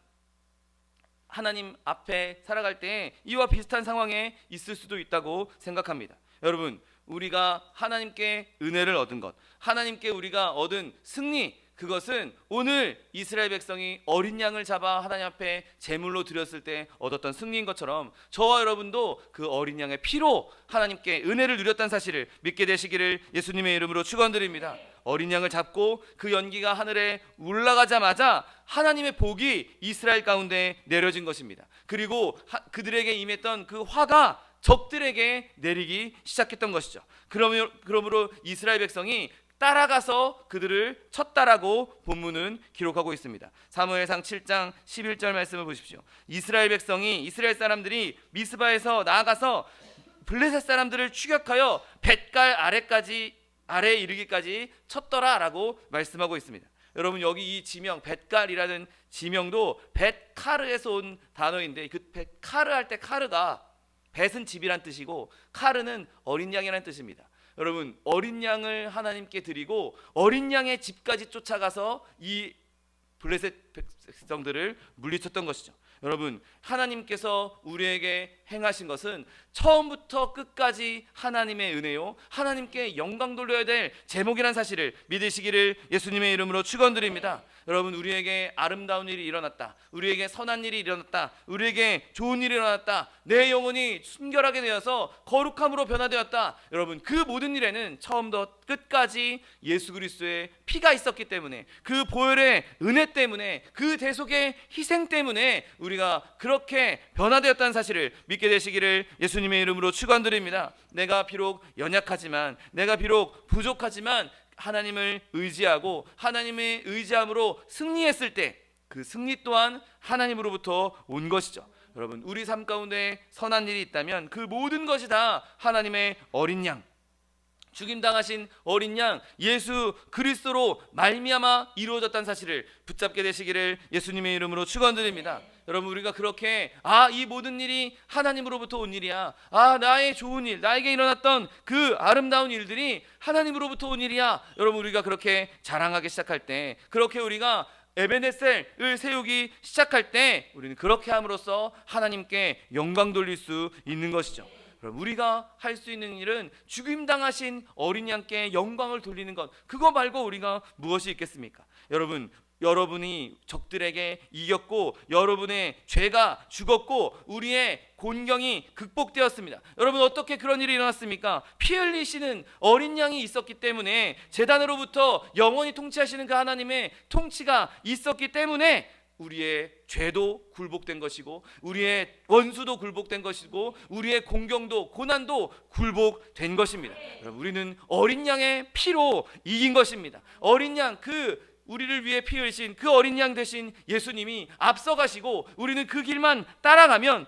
하나님 앞에 살아갈 때 이와 비슷한 상황에 있을 수도 있다고 생각합니다. 여러분, 우리가 하나님께 은혜를 얻은 것, 하나님께 우리가 얻은 승리, 그것은 오늘 이스라엘 백성이 어린 양을 잡아 하나님 앞에 제물로 드렸을 때 얻었던 승리인 것처럼 저와 여러분도 그 어린 양의 피로 하나님께 은혜를 누렸다는 사실을 믿게 되시기를 예수님의 이름으로 축원드립니다. 어린 양을 잡고 그 연기가 하늘에 올라가자마자 하나님의 복이 이스라엘 가운데 내려진 것입니다. 그리고 그들에게 임했던 그 화가 적들에게 내리기 시작했던 것이죠. 그러므로 이스라엘 백성이 따라가서 그들을 쳤다라고 본문은 기록하고 있습니다. 사무엘상 7장 11절 말씀을 보십시오. 이스라엘 사람들이 미스바에서 나아가서 블레셋 사람들을 추격하여 벳갈 아래에 이르기까지 쳤더라라고 말씀하고 있습니다. 여러분, 여기 이 지명 벳갈이라는 지명도 벳카르에서 온 단어인데 그 벳카르 할 때 카르가 벳은 집이란 뜻이고 카르는 어린 양이라는 뜻입니다. 여러분, 어린 양을 하나님께 드리고 어린 양의 집까지 쫓아가서 이 블레셋 백성들을 물리쳤던 것이죠. 여러분, 하나님께서 우리에게 행하신 것은 처음부터 끝까지 하나님의 은혜요, 하나님께 영광 돌려야 될 제목이라는 사실을 믿으시기를 예수님의 이름으로 축원드립니다. 여러분, 우리에게 아름다운 일이 일어났다, 우리에게 선한 일이 일어났다, 우리에게 좋은 일이 일어났다, 내 영혼이 순결하게 되어서 거룩함으로 변화되었다. 여러분, 그 모든 일에는 처음부터 끝까지 예수 그리스도의 피가 있었기 때문에, 그 보혈의 은혜 때문에, 그 대속의 희생 때문에 우리가 그렇게 변화되었다는 사실을 믿게 되시기를 예수님의 이름으로 축원드립니다. 내가 비록 연약하지만, 내가 비록 부족하지만 하나님을 의지하고 하나님의 의지함으로 승리했을 때 그 승리 또한 하나님으로부터 온 것이죠. 여러분, 우리 삶 가운데 선한 일이 있다면 그 모든 것이 다 하나님의 어린 양, 죽임당하신 어린 양 예수 그리스도로 말미암아 이루어졌다는 사실을 붙잡게 되시기를 예수님의 이름으로 축원드립니다. 여러분, 우리가 그렇게 이 모든 일이 하나님으로부터 온 일이야, 나의 좋은 일, 나에게 일어났던 그 아름다운 일들이 하나님으로부터 온 일이야, 여러분, 우리가 그렇게 자랑하기 시작할 때, 그렇게 우리가 에베네셀을 세우기 시작할 때 우리는 그렇게 함으로써 하나님께 영광 돌릴 수 있는 것이죠. 그럼 우리가 할 수 있는 일은 죽임당하신 어린 양께 영광을 돌리는 것, 그거 말고 우리가 무엇이 있겠습니까? 여러분이 적들에게 이겼고 여러분의 죄가 죽었고 우리의 곤경이 극복되었습니다. 여러분, 어떻게 그런 일이 일어났습니까? 피 흘리시는 어린 양이 있었기 때문에, 제단으로부터 영원히 통치하시는 그 하나님의 통치가 있었기 때문에 우리의 죄도 굴복된 것이고 우리의 원수도 굴복된 것이고 우리의 공경도 고난도 굴복된 것입니다. 여러분, 우리는 어린 양의 피로 이긴 것입니다. 어린 양, 우리를 위해 피 흘리신 그 어린 양 되신 예수님이 앞서가시고 우리는 그 길만 따라가면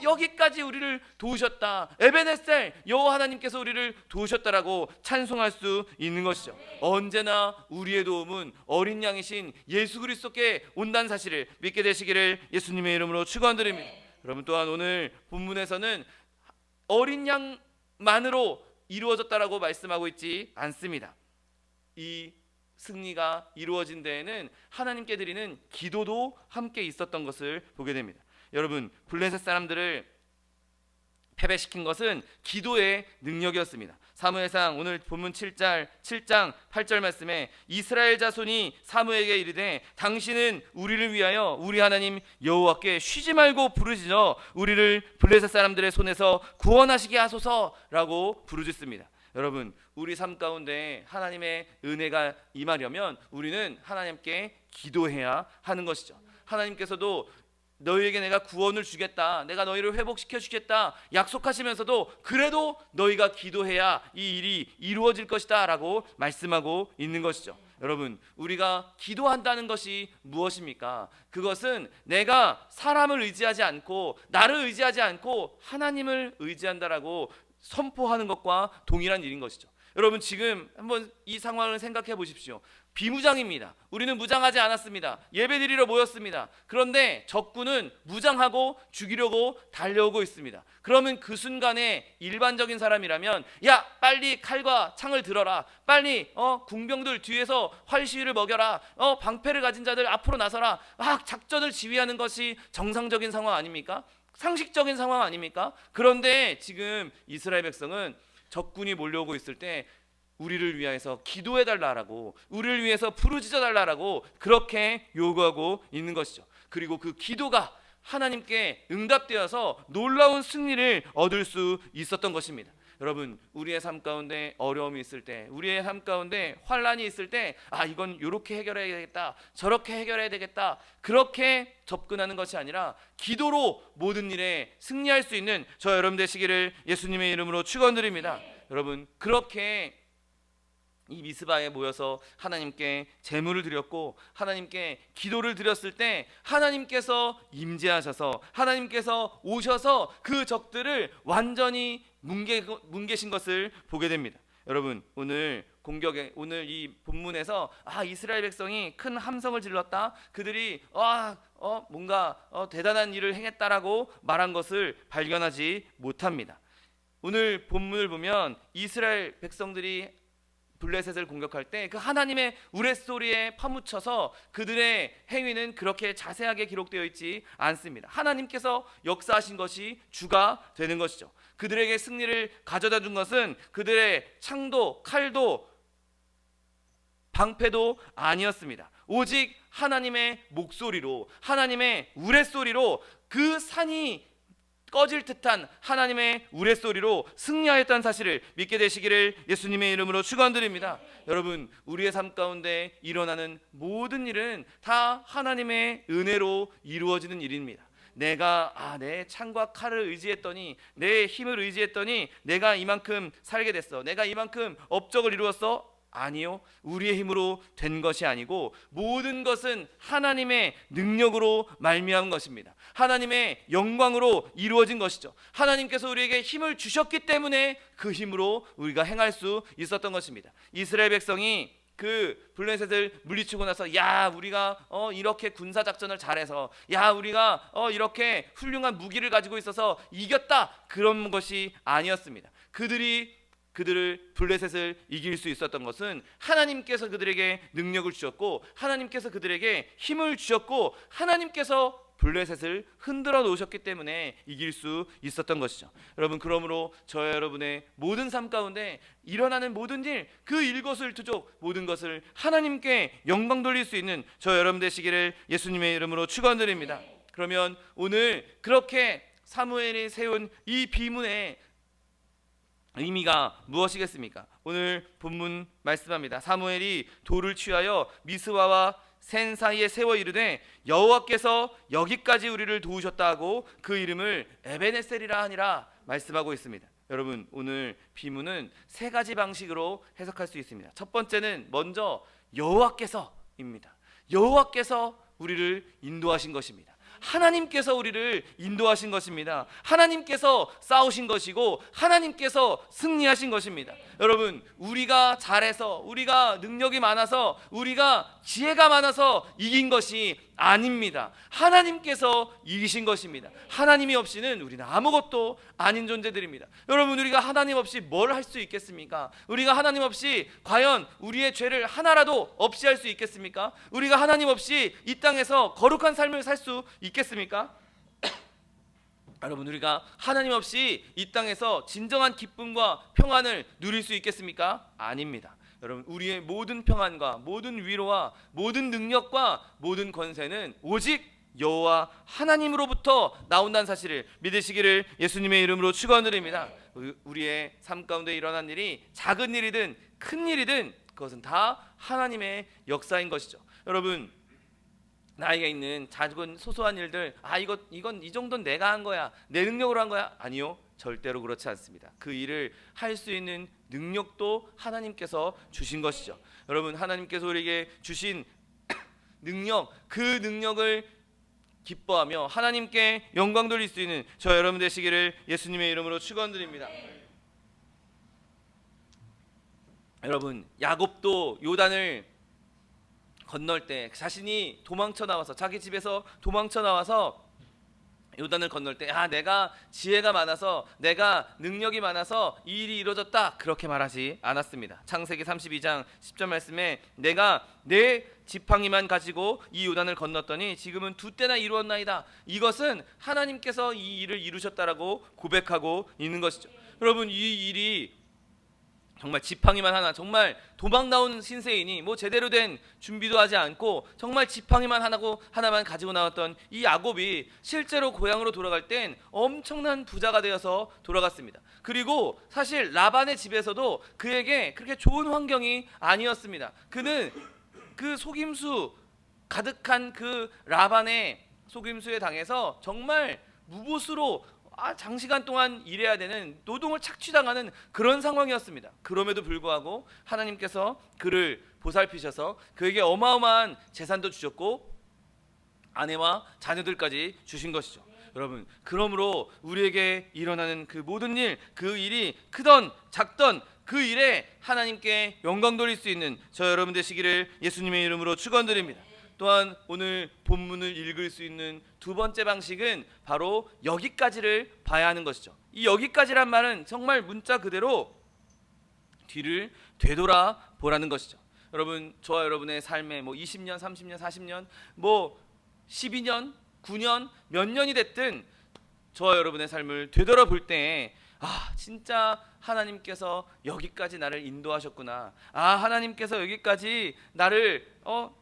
여기까지 우리를 도우셨다, 에베네셀 여호와 하나님께서 우리를 도우셨다라고 찬송할 수 있는 것이죠. 언제나 우리의 도움은 어린 양이신 예수 그리스도께 온다는 사실을 믿게 되시기를 예수님의 이름으로 축원드립니다. 여러분, 또한 오늘 본문에서는 어린 양만으로 이루어졌다라고 말씀하고 있지 않습니다. 이 승리가 이루어진 데에는 하나님께 드리는 기도도 함께 있었던 것을 보게 됩니다. 여러분, 블레셋 사람들을 패배시킨 것은 기도의 능력이었습니다. 사무엘상 오늘 본문 7장 8절 말씀에 이스라엘 자손이 사무엘에게 이르되 당신은 우리를 위하여 우리 하나님 여호와께 쉬지 말고 부르짖어 우리를 블레셋 사람들의 손에서 구원하시게 하소서라고 부르짖습니다. 여러분, 우리 삶 가운데 하나님의 은혜가 임하려면 우리는 하나님께 기도해야 하는 것이죠. 하나님께서도 너희에게 내가 구원을 주겠다, 내가 너희를 회복시켜 주겠다 약속하시면서도 그래도 너희가 기도해야 이 일이 이루어질 것이다 라고 말씀하고 있는 것이죠. 여러분, 우리가 기도한다는 것이 무엇입니까? 그것은 내가 사람을 의지하지 않고 나를 의지하지 않고 하나님을 의지한다라고 선포하는 것과 동일한 일인 것이죠. 여러분, 지금 한번 이 상황을 생각해 보십시오. 비무장입니다. 우리는 무장하지 않았습니다. 예배드리러 모였습니다. 그런데 적군은 무장하고 죽이려고 달려오고 있습니다. 그러면 그 순간에 일반적인 사람이라면 야, 빨리 칼과 창을 들어라, 빨리 궁병들 뒤에서 활시위를 먹여라, 방패를 가진 자들 앞으로 나서라, 작전을 지휘하는 것이 정상적인 상황 아닙니까? 상식적인 상황 아닙니까? 그런데 지금 이스라엘 백성은 적군이 몰려오고 있을 때 우리를 위해서 기도해달라고, 우리를 위해서 부르짖어달라고 그렇게 요구하고 있는 것이죠. 그리고 그 기도가 하나님께 응답되어서 놀라운 승리를 얻을 수 있었던 것입니다. 여러분, 우리의 삶 가운데 어려움이 있을 때, 우리의 삶 가운데 환란이 있을 때 이건 이렇게 해결해야 되겠다, 저렇게 해결해야 되겠다, 그렇게 접근하는 것이 아니라 기도로 모든 일에 승리할 수 있는 저 여러분 되시기를 예수님의 이름으로 축원드립니다. 여러분, 그렇게 이 미스바에 모여서 하나님께 제물을 드렸고 하나님께 기도를 드렸을 때 하나님께서 임재하셔서 하나님께서 오셔서 그 적들을 완전히 뭉개신 것을 보게 됩니다. 여러분, 오늘 이 본문에서 이스라엘 백성이 큰 함성을 질렀다, 그들이 뭔가 대단한 일을 행했다라고 말한 것을 발견하지 못합니다. 오늘 본문을 보면 이스라엘 백성들이 블레셋을 공격할 때 그 하나님의 우레소리에 파묻혀서 그들의 행위는 그렇게 자세하게 기록되어 있지 않습니다. 하나님께서 역사하신 것이 주가 되는 것이죠. 그들에게 승리를 가져다 준 것은 그들의 창도 칼도 방패도 아니었습니다. 오직 하나님의 목소리로, 하나님의 우레소리로, 그 산이 꺼질 듯한 하나님의 우레소리로 승리하였다는 사실을 믿게 되시기를 예수님의 이름으로 축원드립니다. 여러분, 우리의 삶 가운데 일어나는 모든 일은 다 하나님의 은혜로 이루어지는 일입니다. 내가 내 창과 칼을 의지했더니, 내 힘을 의지했더니 내가 이만큼 살게 됐어, 내가 이만큼 업적을 이루었어? 아니요, 우리의 힘으로 된 것이 아니고 모든 것은 하나님의 능력으로 말미암은 것입니다. 하나님의 영광으로 이루어진 것이죠. 하나님께서 우리에게 힘을 주셨기 때문에 그 힘으로 우리가 행할 수 있었던 것입니다. 이스라엘 백성이 그 블레셋을 물리치고 나서 우리가 이렇게 군사작전을 잘해서, 우리가 이렇게 훌륭한 무기를 가지고 있어서 이겼다, 그런 것이 아니었습니다. 그들을 블레셋을 이길 수 있었던 것은 하나님께서 그들에게 능력을 주셨고 하나님께서 그들에게 힘을 주셨고 하나님께서 블레셋을 흔들어 놓으셨기 때문에 이길 수 있었던 것이죠. 여러분, 그러므로 저와 여러분의 모든 삶 가운데 일어나는 모든 일, 그 일거수일투족 모든 것을 하나님께 영광 돌릴 수 있는 저 여러분 되시기를 예수님의 이름으로 축원드립니다. 그러면 오늘 그렇게 사무엘이 세운 이 비문의 의미가 무엇이겠습니까? 오늘 본문 말씀합니다. 사무엘이 돌을 취하여 미스바와 센 사이에 세워 이르되 여호와께서 여기까지 우리를 도우셨다 하고 그 이름을 에베네셀이라 하니라 말씀하고 있습니다. 여러분, 오늘 비문은 세 가지 방식으로 해석할 수 있습니다. 첫 번째는 먼저 여호와께서입니다. 여호와께서 우리를 인도하신 것입니다. 하나님께서 우리를 인도하신 것입니다. 하나님께서 싸우신 것이고 하나님께서 승리하신 것입니다. 여러분, 우리가 잘해서, 우리가 능력이 많아서, 우리가 지혜가 많아서 이긴 것이 아닙니다. 하나님께서 이기신 것입니다. 하나님이 없이는 우리는 아무것도 아닌 존재들입니다. 여러분, 우리가 하나님 없이 뭘 할 수 있겠습니까? 우리가 하나님 없이 과연 우리의 죄를 하나라도 없이 할 수 있겠습니까? 우리가 하나님 없이 이 땅에서 거룩한 삶을 살 수 있겠습니까? 여러분, 우리가 하나님 없이 이 땅에서 진정한 기쁨과 평안을 누릴 수 있겠습니까? 아닙니다. 여러분, 우리의 모든 평안과 모든 위로와 모든 능력과 모든 권세는 오직 여호와 하나님으로부터 나온다는 사실을 믿으시기를 예수님의 이름으로 축원드립니다. 우리의 삶 가운데 일어난 일이 작은 일이든 큰 일이든 그것은 다 하나님의 역사인 것이죠. 여러분, 나에게 있는 작은 소소한 일들, 이건 이 정도는 내가 한 거야, 내 능력으로 한 거야. 아니요, 절대로 그렇지 않습니다. 그 일을 할 수 있는 능력도 하나님께서 주신 것이죠. 여러분, 하나님께서 우리에게 주신 능력, 그 능력을 기뻐하며 하나님께 영광 돌릴 수 있는 저 여러분 되시기를 예수님의 이름으로 축원드립니다. 여러분, 야곱도 요단을 건널 때 자신이 도망쳐 나와서, 자기 집에서 도망쳐 나와서 요단을 건널 때, 내가 지혜가 많아서, 내가 능력이 많아서 이 일이 이루어졌다, 그렇게 말하지 않았습니다. 창세기 32장 10절 말씀에 내가 내 지팡이만 가지고 이 요단을 건넜더니 지금은 2때나 이루었나이다. 이것은 하나님께서 이 일을 이루셨다라고 고백하고 있는 것이죠. 여러분, 이 일이 정말 지팡이만 하나, 정말 도망 나온 신세인이 뭐 제대로 된 준비도 하지 않고 정말 지팡이만 하나만 가지고 나왔던 이 야곱이 실제로 고향으로 돌아갈 땐 엄청난 부자가 되어서 돌아갔습니다. 그리고 사실 라반의 집에서도 그에게 그렇게 좋은 환경이 아니었습니다. 그는 그 속임수 가득한 그 라반의 속임수에 당해서 정말 무보수로 장시간 동안 일해야 되는, 노동을 착취당하는 그런 상황이었습니다. 그럼에도 불구하고 하나님께서 그를 보살피셔서 그에게 어마어마한 재산도 주셨고 아내와 자녀들까지 주신 것이죠. 여러분, 그러므로 우리에게 일어나는 그 모든 일, 그 일이 크던 작던 그 일에 하나님께 영광 돌릴 수 있는 저 여러분 되시기를 예수님의 이름으로 축원드립니다. 또한 오늘 본문을 읽을 수 있는 두 번째 방식은 바로 여기까지를 봐야 하는 것이죠. 이 여기까지란 말은 정말 문자 그대로 뒤를 되돌아 보라는 것이죠. 여러분, 저와 여러분의 삶에 20년, 30년, 40년, 12년, 9년, 몇 년이 됐든 저와 여러분의 삶을 되돌아볼 때 진짜 하나님께서 여기까지 나를 인도하셨구나. 하나님께서 여기까지 나를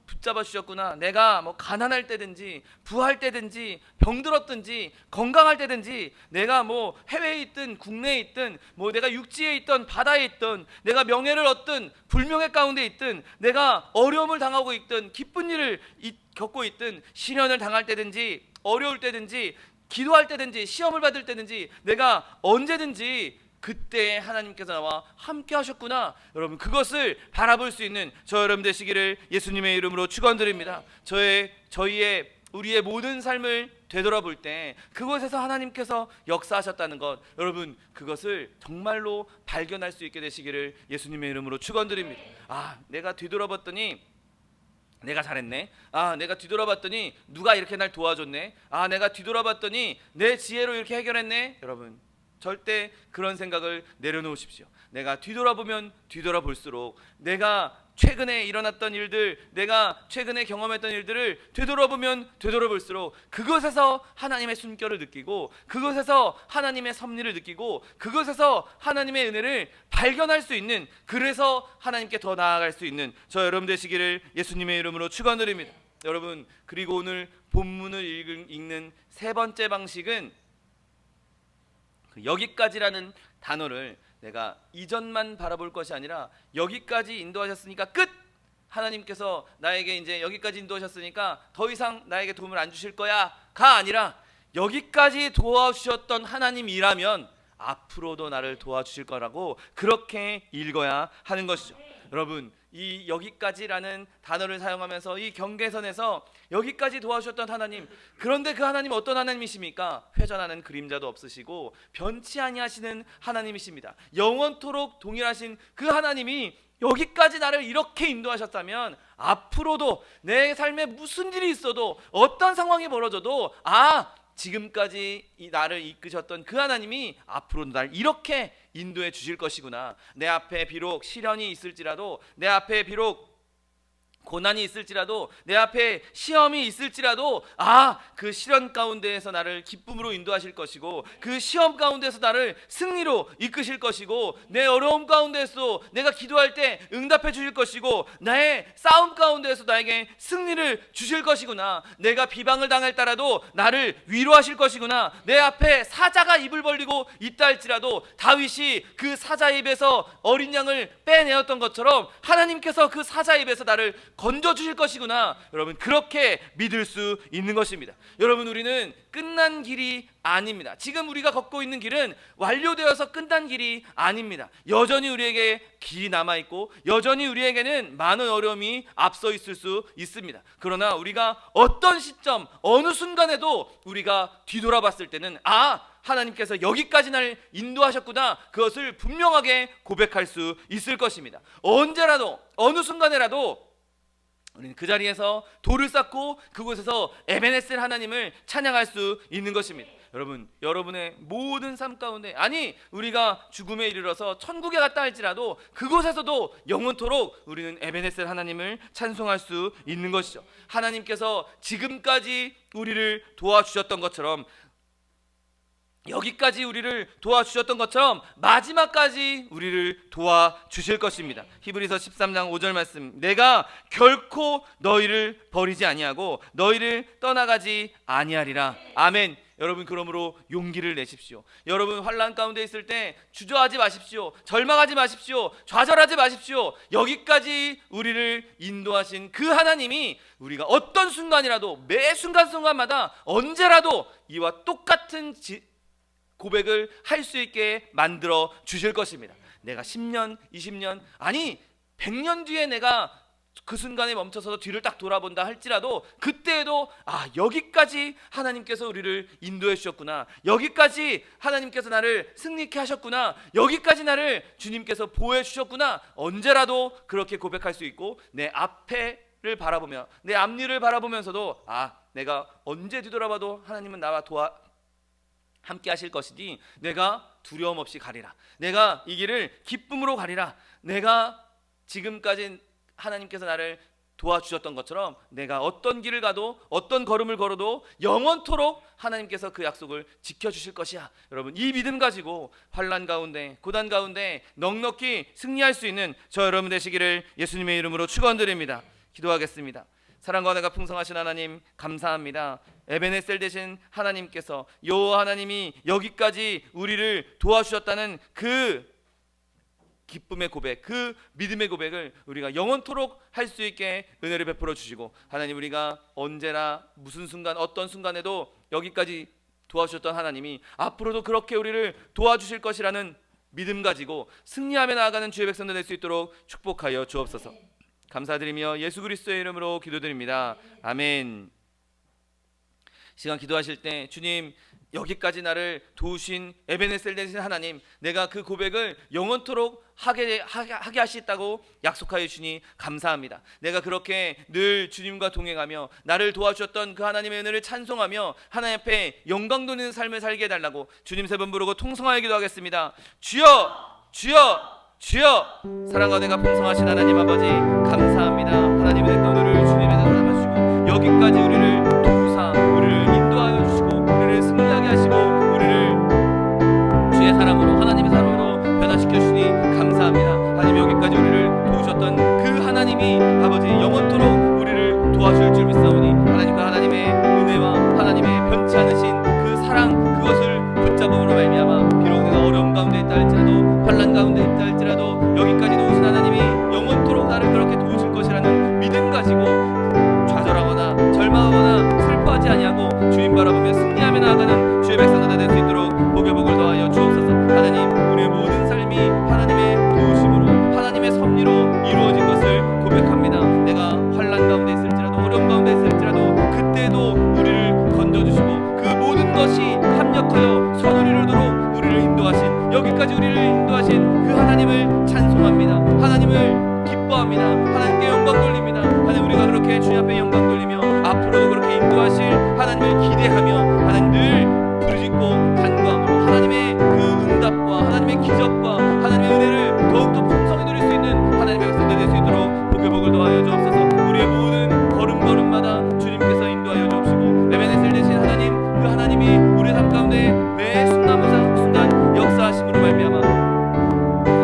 붙잡아 주셨구나. 내가 가난할 때든지 부할 때든지 병들었든지 건강할 때든지, 내가 해외에 있든 국내에 있든, 내가 육지에 있든 바다에 있든, 내가 명예를 얻든 불명예 가운데 있든, 내가 어려움을 당하고 있든 기쁜 일을 겪고 있든, 시련을 당할 때든지 어려울 때든지 기도할 때든지 시험을 받을 때든지, 내가 언제든지 그때 하나님께서 나와 함께 하셨구나. 여러분, 그것을 바라볼 수 있는 저 여러분 되시기를 예수님의 이름으로 축원드립니다. 우리의 모든 삶을 되돌아볼 때 그곳에서 하나님께서 역사하셨다는 것, 여러분, 그것을 정말로 발견할 수 있게 되시기를 예수님의 이름으로 축원드립니다. 내가 뒤돌아봤더니 내가 잘했네. 내가 뒤돌아봤더니 누가 이렇게 날 도와줬네. 내가 뒤돌아봤더니 내 지혜로 이렇게 해결했네. 여러분, 절대 그런 생각을 내려놓으십시오. 내가 뒤돌아보면 뒤돌아볼수록 내가 최근에 일어났던 일들, 내가 최근에 경험했던 일들을 되돌아보면 되돌아볼수록 그것에서 하나님의 숨결을 느끼고, 그것에서 하나님의 섭리를 느끼고, 그것에서 하나님의 은혜를 발견할 수 있는, 그래서 하나님께 더 나아갈 수 있는 저 여러분 되시기를 예수님의 이름으로 축원드립니다. 여러분, 그리고 오늘 본문을 읽는 세 번째 방식은 여기까지라는 단어를 내가 이전만 바라볼 것이 아니라 여기까지 인도하셨으니까 끝! 하나님께서 나에게 이제 여기까지 인도하셨으니까 더 이상 나에게 도움을 안 주실 거야가 아니라, 여기까지 도와주셨던 하나님이라면 앞으로도 나를 도와주실 거라고 그렇게 읽어야 하는 것이죠. 여러분, 이 여기까지라는 단어를 사용하면서 이 경계선에서 여기까지 도와주셨던 하나님, 그런데 그 하나님 어떤 하나님이십니까? 회전하는 그림자도 없으시고 변치 아니하시는 하나님이십니다. 영원토록 동일하신 그 하나님이 여기까지 나를 이렇게 인도하셨다면 앞으로도 내 삶에 무슨 일이 있어도, 어떤 상황이 벌어져도 지금까지 나를 이끄셨던 그 하나님이 앞으로도 날 이렇게 인도해 주실 것이구나. 내 앞에 비록 시련이 있을지라도, 내 앞에 비록 고난이 있을지라도, 내 앞에 시험이 있을지라도 그 시련 가운데에서 나를 기쁨으로 인도하실 것이고, 그 시험 가운데서 나를 승리로 이끄실 것이고, 내 어려움 가운데서 내가 기도할 때 응답해 주실 것이고, 나의 싸움 가운데서 나에게 승리를 주실 것이구나. 내가 비방을 당할지라도 나를 위로하실 것이구나. 내 앞에 사자가 입을 벌리고 있다 할지라도 다윗이 그 사자 입에서 어린 양을 빼내었던 것처럼 하나님께서 그 사자 입에서 나를 건져 주실 것이구나. 여러분 그렇게 믿을 수 있는 것입니다. 여러분 우리는 끝난 길이 아닙니다. 지금 우리가 걷고 있는 길은 완료되어서 끝난 길이 아닙니다. 여전히 우리에게 길이 남아있고 여전히 우리에게는 많은 어려움이 앞서 있을 수 있습니다. 그러나 우리가 어떤 시점 어느 순간에도 우리가 뒤돌아봤을 때는 하나님께서 여기까지 날 인도하셨구나, 그것을 분명하게 고백할 수 있을 것입니다. 언제라도 어느 순간에라도 우리는 그 자리에서 돌을 쌓고 그곳에서 에베네셀 하나님을 찬양할 수 있는 것입니다. 여러분, 여러분의 모든 삶 가운데, 아니 우리가 죽음에 이르러서 천국에 갔다 할지라도 그곳에서도 영원토록 우리는 에베네셀 하나님을 찬송할 수 있는 것이죠. 하나님께서 지금까지 우리를 도와주셨던 것처럼, 여기까지 우리를 도와주셨던 것처럼 마지막까지 우리를 도와주실 것입니다. 히브리서 13장 5절 말씀, 내가 결코 너희를 버리지 아니하고 너희를 떠나가지 아니하리라. 아멘. 여러분 그러므로 용기를 내십시오. 여러분 환난 가운데 있을 때 주저하지 마십시오. 절망하지 마십시오. 좌절하지 마십시오. 여기까지 우리를 인도하신 그 하나님이 우리가 어떤 순간이라도, 매 순간순간마다 언제라도 이와 똑같은 고백을 할 수 있게 만들어 주실 것입니다. 내가 10년, 20년, 아니 100년 뒤에 내가 그 순간에 멈춰서 뒤를 딱 돌아본다 할지라도 그때에도 여기까지 하나님께서 우리를 인도해 주셨구나, 여기까지 하나님께서 나를 승리케 하셨구나, 여기까지 나를 주님께서 보호해 주셨구나, 언제라도 그렇게 고백할 수 있고, 내 앞에를 바라보며 내 앞일을 바라보면서도 내가 언제 뒤돌아봐도 하나님은 나와 함께 하실 것이니 내가 두려움 없이 가리라, 내가 이 길을 기쁨으로 가리라, 내가 지금까지 하나님께서 나를 도와주셨던 것처럼 내가 어떤 길을 가도 어떤 걸음을 걸어도 영원토록 하나님께서 그 약속을 지켜주실 것이야. 여러분 이 믿음 가지고 환난 가운데, 고난 가운데 넉넉히 승리할 수 있는 저 여러분 되시기를 예수님의 이름으로 축원드립니다. 기도하겠습니다. 사랑과 은혜가 풍성하신 하나님 감사합니다. 에베네셀 되신 하나님께서, 여호와 하나님이 여기까지 우리를 도와주셨다는 그 기쁨의 고백, 그 믿음의 고백을 우리가 영원토록 할 수 있게 은혜를 베풀어 주시고, 하나님 우리가 언제나 무슨 순간 어떤 순간에도 여기까지 도와주셨던 하나님이 앞으로도 그렇게 우리를 도와주실 것이라는 믿음 가지고 승리하며 나아가는 주의 백성들 될 수 있도록 축복하여 주옵소서. 감사드리며 예수 그리스도의 이름으로 기도드립니다. 아멘. 시간 기도하실 때 주님 여기까지 나를 도우신 에베네셀 되신 하나님, 내가 그 고백을 영원토록 하게 하시겠다고 약속하여 주시니 감사합니다. 내가 그렇게 늘 주님과 동행하며 나를 도와주셨던 그 하나님의 은혜를 찬송하며 하나님 앞에 영광 돌리는 삶을 살게 해달라고 주님 세 번 부르고 통성하여 기도하겠습니다. 주여, 주여, 주여. 사랑과 은혜가 풍성하신 하나님 아버지 감사합니다. 하나님의 오늘을 주님의 나라 담아주시고 여기까지 우리를 도우사 우리를 인도하여 주시고 우리를 승리하게 하시고 우리를 주의 사람으로, 하나님의 사람으로 변화시켜 주시니 감사합니다. 하나님 여기까지 우리를 도우셨던 그 하나님이 아버지 영원토록 우리를 도와줄 줄 믿사오니 하나님, 그 하나님의 은혜와 하나님의 변치 않으신 그 사랑, 그것을 붙잡음으로 말미암아 비록 내가 어려움 가운데 있다 할지라도, 환난 가운데 있다 할지라도 여기까지 도우신 하나님이 영원토록 나를 그렇게 도우실 것이라는 믿음 가지고 좌절하거나 절망하거나 슬퍼하지 아니하고 주님 바라보며 승리하며 나아가는 주의 백성들 될 수 있도록 복의 복을 더하여 주옵소서. 하나님 우리의 모든 삶이 하나님의 도우심으로 하나님의 섭리로 이루어진 것을 고백합니다. 내가 환난 가운데 있을지라도 어려움 가운데 있을지라도 그때도 우리를 건져주시고 그 모든 것이 합력하여 선을 이루도록 우리를 인도하신, 여기까지 우리를 인도하신 그 하나님을 찬송합니다. 하나님을 기뻐합니다. 하나님께 영광 돌립니다. 하나님 우리가 그렇게 주님 앞에 영광 돌리며 앞으로도 그렇게 인도하실 하나님을 기대하며 하나님 늘 부르짖고 간구함으로 하나님의 그 응답과 하나님의 기적과 하나님의 은혜를 더욱더 풍성히 누릴 수 있는 하나님의 백성들 될 수 있도록 복의 복을 더하여 주옵소서. 우리의 모든 걸음걸음마다 주님께서 인도하여 주옵시고 에베네셀 되신 하나님, 그 하나님이 우리의 삶 가운데 매 순간 역사하심으로 말미암아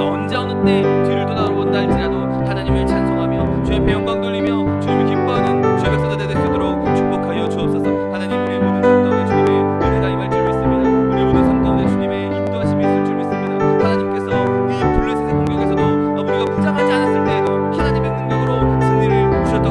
언제 어느 때 뒤를 돌아본다 할지라도 하나님을 찬송하며 주의 앞에 영광 돌리며 주님을 기뻐하는 주의 백성들 될 수 있도록 축복하여 주옵소서. 하나님 우리의 모든 삶 가운데 주님의 은혜가 임할 줄 믿습니다. 우리의 모든 삶 가운데 주님의 인도하심이 있을 줄 믿습니다. 하나님께서 이 블레셋의 공격에서도 우리가 무장하지 않았을 때에도 하나님의 능력으로 승리를 주셨던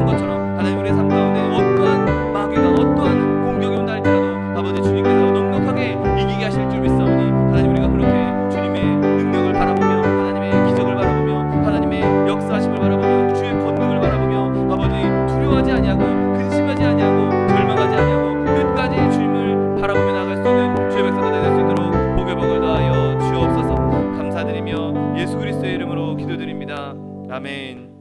기도드립니다. 아멘.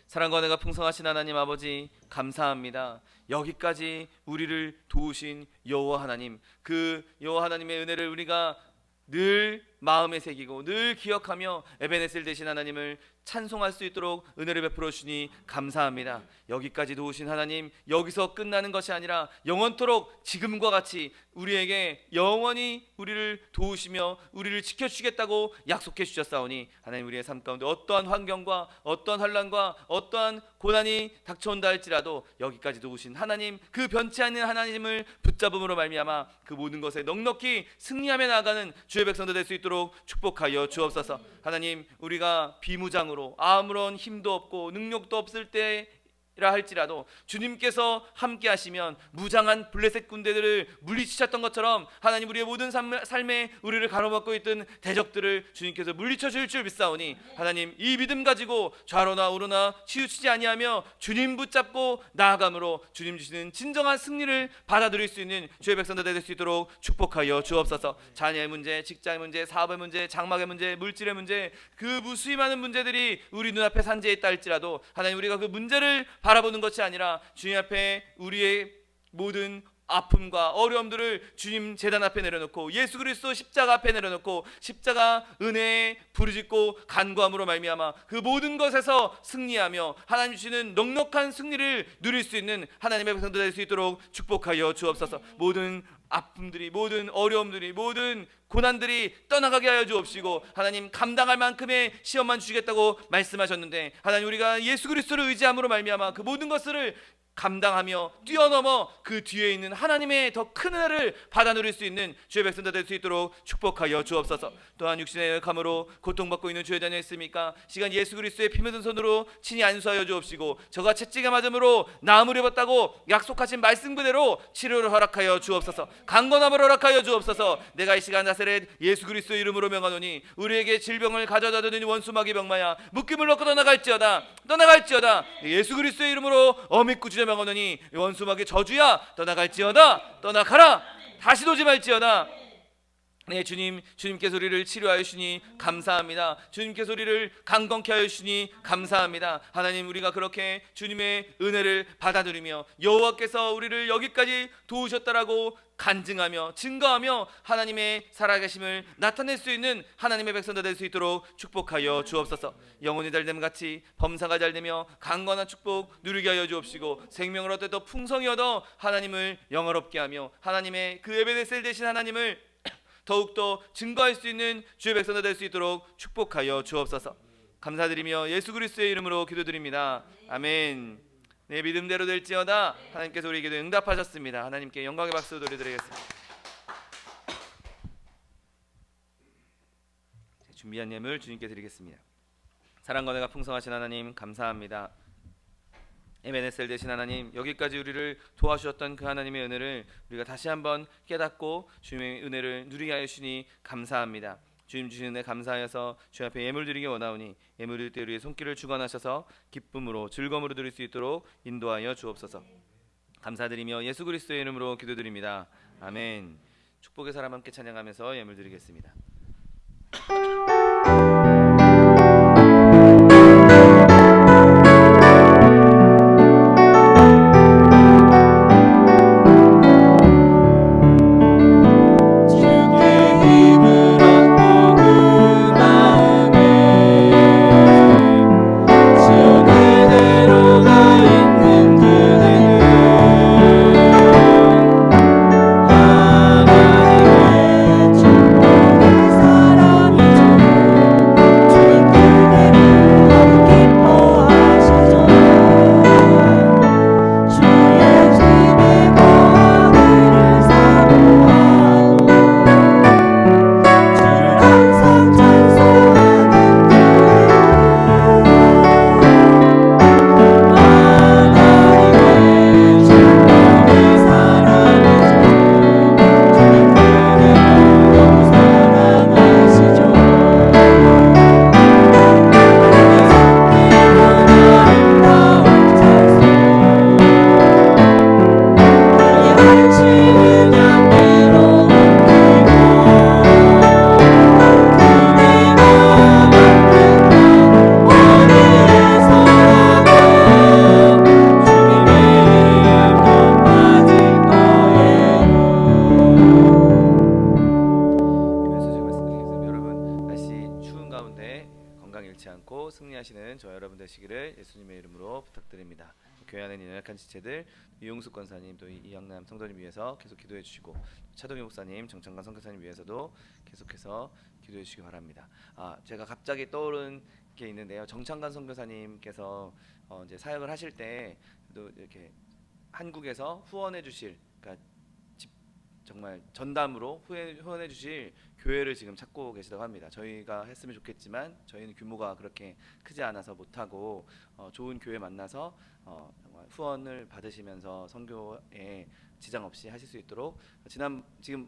사랑과 은혜가 풍성하신 하나님 아버지 감사합니다. 여기까지 우리를 도우신 여호와 하나님, 그 여호와 하나님의 은혜를 우리가 늘 마음에 새기고 늘 기억하며 에베네셀 되신 하나님을 찬송할 수 있도록 은혜를 베풀어 주시니 감사합니다. 여기까지 도우신 하나님, 여기서 끝나는 것이 아니라 영원토록 지금과 같이 우리에게 영원히 우리를 도우시며 우리를 지켜주시겠다고 약속해 주셨사오니 하나님, 우리의 삶 가운데 어떠한 환경과 어떠한 환난과 어떠한 고난이 닥쳐온다 할지라도 여기까지 도우신 하나님, 그 변치 않는 하나님을 붙잡음으로 말미암아 그 모든 것에 넉넉히 승리하며 나아가는 주의 백성들 될 수 있도록 축복하여 주옵소서. 하나님, 우리가 비무장으로 아무런 힘도 없고 능력도 없을 때 할지라도 주님께서 함께 하시면 무장한 블레셋 군대들을 물리치셨던 것처럼 하나님, 우리의 모든 삶에 우리를 가로막고 있던 대적들을 주님께서 물리쳐 주실 줄 믿사오니 하나님, 이 믿음 가지고 좌로나 우로나 치우치지 아니하며 주님 붙잡고 나아감으로 주님 주시는 진정한 승리를 받아들일 수 있는 주의 백성들 될 수 있도록 축복하여 주옵소서. 자녀의 문제, 직장의 문제, 사업의 문제, 장막의 문제, 물질의 문제, 그 무수히 많은 문제들이 우리 눈앞에 산재해 있다 할지라도 하나님, 우리가 그 문제를 바라보는 것이 아니라 주님 앞에 우리의 모든 아픔과 어려움들을 주님 제단 앞에 내려놓고 예수 그리스도 십자가 앞에 내려놓고 십자가 은혜에 부르짖고 간구함으로 말미암아 그 모든 것에서 승리하며 하나님 주시는 넉넉한 승리를 누릴 수 있는 하나님의 백성들 될 수 있도록 축복하여 주옵소서. 모든 아픔들이, 모든 어려움들이, 모든 고난들이 떠나가게 하여 주옵시고 하나님, 감당할 만큼의 시험만 주시겠다고 말씀하셨는데 하나님, 우리가 예수 그리스도를 의지함으로 말미암아 그 모든 것을 감당하며 뛰어넘어 그 뒤에 있는 하나님의 더 큰 은혜를 받아 누릴 수 있는 주의 백성들 될 수 있도록 축복하여 주옵소서. 또한 육신의 역함으로 고통받고 있는 주의 자녀 있습니까? 시간 예수 그리스도의 피 묻은 손으로 친히 안수하여 주옵시고 저가 채찍에 맞음으로 나음을 입었다고 약속하신 말씀 그대로 치료를 허락하여 주옵소서. 강건함을 허락하여 주옵소서. 내가 이 시간 나사렛 예수 그리스도의 이름으로 명하노니 우리에게 질병을 가져다 주는 원수마귀 병마야 묶임을 놓고 떠나갈지어다, 떠나갈지어다. 예수 그리스도의 이름으로 어밉고 주여 명하노니 원수마귀 저주야 떠나갈지어다, 떠나가라, 다시도 오지 말지어다. 네, 주님께서 우리를 치료하여 주시니 감사합니다. 주님께서 우리를 강건케 하여 주시니 감사합니다. 하나님, 우리가 그렇게 주님의 은혜를 받아들이며 여호와께서 우리를 여기까지 도우셨다라고 간증하며 증거하며 하나님의 살아계심을 나타낼 수 있는 하나님의 백성들 될 수 있도록 축복하여 주옵소서. 영혼이 잘됨 같이 범사가 잘되며 강건한 축복 누리게 하여 주옵시고 생명을 얻되 더 풍성히 얻어 하나님을 영화롭게 하며 하나님의 그 에베네셀 되신 하나님을 더욱더 증거할 수 있는 주의 백성들 될 수 있도록 축복하여 주옵소서. 감사드리며 예수 그리스도의 이름으로 기도드립니다. 아멘. 내 믿음대로 될지어다. 하나님께서 우리 기도에 응답하셨습니다. 하나님께 영광의 박수 돌려드리겠습니다. 준비한 예물 주님께 드리겠습니다. 사랑과 은혜가 풍성하신 하나님 감사합니다. 에베네셀 되신 하나님, 여기까지 우리를 도와주셨던 그 하나님의 은혜를 우리가 다시 한번 깨닫고 주님의 은혜를 누리게 하여 주시니 감사합니다. 주님 주시는 은혜 감사하여서 주님 앞에 예물 드리기 원하오니 예물 드릴 때 우리의 손길을 주관하셔서 기쁨으로 즐거움으로 드릴 수 있도록 인도하여 주옵소서. 감사드리며 예수 그리스도의 이름으로 기도드립니다. 아멘. 축복의 사람 함께 찬양하면서 예물 드리겠습니다. 하나님의 건강 잃지 않고 승리하시는 저 여러분 되시기를 예수님의 이름으로 부탁드립니다. 교회 안에 있는 연약한 지체들 이용숙 권사님 또 이영남 성도님 위해서 계속 기도해 주시고 차동희 목사님 정창관 선교사님 위해서도 계속해서 기도해 주시기 바랍니다. 제가 갑자기 떠오른 게 있는데요. 정창관 선교사님께서 이제 사역을 하실 때도 이렇게 한국에서 후원해 주실, 그러니까 정말 전담으로 후원해 주실 교회를 지금 찾고 계시다고 합니다. 저희가 했으면 좋겠지만 저희는 규모가 그렇게 크지 않아서 못하고 좋은 교회 만나서 정말 후원을 받으시면서 선교에 지장 없이 하실 수 있도록 지금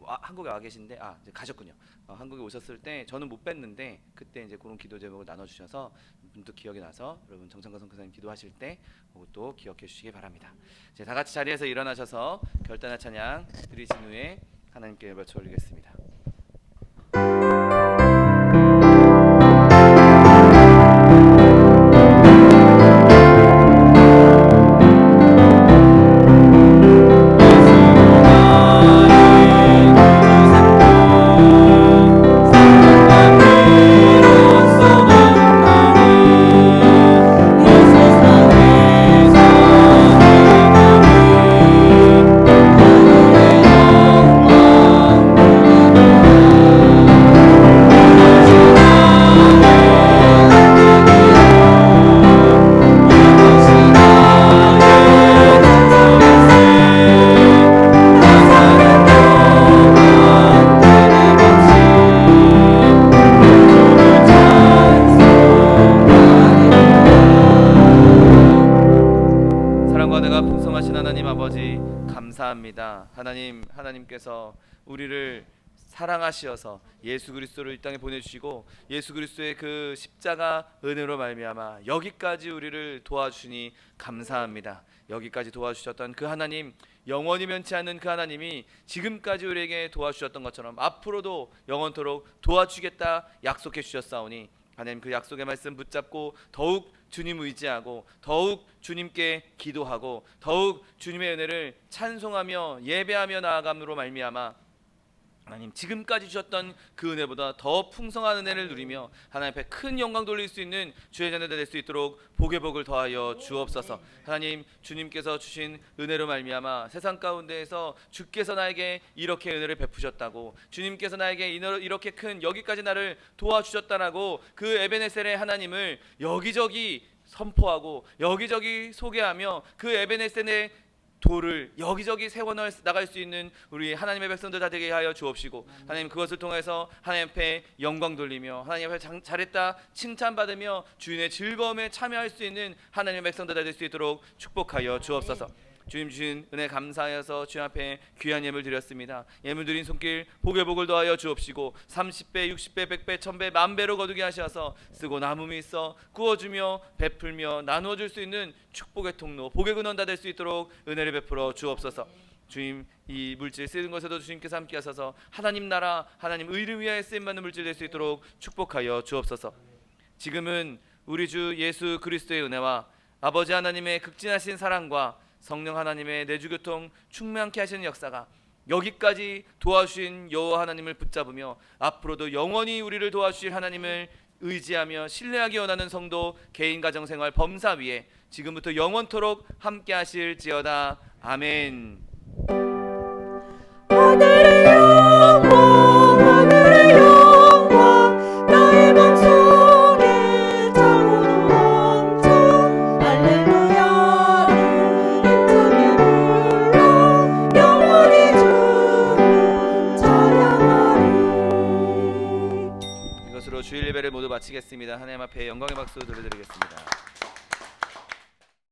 한국에 와 계신데 이제 가셨군요. 한국에 오셨을 때 저는 못 뵀는데 그때 이제 그런 기도 제목을 나눠주셔서 문득 기억이 나서 여러분 정창관 선교사님 기도하실 때 그것도 기억해 주시기 바랍니다. 이제 다 같이 자리에서 일어나셔서 결단의 찬양 드리신 후에 하나님께 열받쳐 올리겠습니다. 감사합니다. 하나님께서 우리를 사랑하시어서 예수 그리스도를 이 땅에 보내주시고 예수 그리스도의 그 십자가 은혜로 말미암아 여기까지 우리를 도와주시니 감사합니다. 여기까지 도와주셨던 그 하나님, 영원히 면치 않는 그 하나님이 지금까지 우리에게 도와주셨던 것처럼 앞으로도 영원토록 도와주겠다 약속해 주셨사오니 하나님 그 약속의 말씀 붙잡고 더욱 주님 의지하고 더욱 주님께 기도하고 더욱 주님의 은혜를 찬송하며 예배하며 나아감으로 말미암아 하나님 지금까지 주셨던 그 은혜보다 더 풍성한 은혜를 누리며 하나님 앞에 큰 영광 돌릴 수 있는 주의 자녀들 될 수 있도록 복의 복을 더하여 주옵소서. 하나님 주님께서 주신 은혜로 말미암아 세상 가운데에서 주께서 나에게 이렇게 은혜를 베푸셨다고 주님께서 나에게 이렇게 큰 여기까지 나를 도와주셨다라고 그 에베네셀의 하나님을 여기저기 선포하고 여기저기 소개하며 그 에베네셀의 도를 여기저기 세워 나갈 수 있는 우리 하나님의 백성들 다 되게 하여 주옵시고 하나님 그것을 통해서 하나님 앞에 영광 돌리며 하나님 앞에 잘했다 칭찬받으며 주인의 즐거움에 참여할 수 있는 하나님의 백성들 다 될 수 있도록 축복하여 주옵소서. 주님 주신 은혜 감사하여서 주님 앞에 귀한 예물 드렸습니다. 예물 드린 손길 복의 복을 더하여 주옵시고 30배, 60배, 100배, 1000배, 만배로 거두게 하셔서 쓰고 남음이 있어 구워주며 베풀며 나누어줄 수 있는 축복의 통로 복의 근원 다 될 수 있도록 은혜를 베풀어 주옵소서. 주님 이 물질 쓰는 것에도 주님께서 함께 하셔서 하나님 나라 하나님 의를 위하여 쓰임받는 물질 될 수 있도록 축복하여 주옵소서. 지금은 우리 주 예수 그리스도의 은혜와 아버지 하나님의 극진하신 사랑과 성령 하나님의 내주교통 충만케 하시는 역사가 여기까지 도와주신 여호와 하나님을 붙잡으며 앞으로도 영원히 우리를 도와주실 하나님을 의지하며 신뢰하기 원하는 성도 개인 가정생활 범사 위에 지금부터 영원토록 함께 하실지어다. 아멘. 하늘의 영광 나의 맘속에 차고 넘쳐 할렐루야를 힘차게 불러 영원히 주를 찬양하리. 이것으로 주일 예배를 모두 마치겠습니다. 하나님 앞에 영광의 박수 들려드리겠습니다.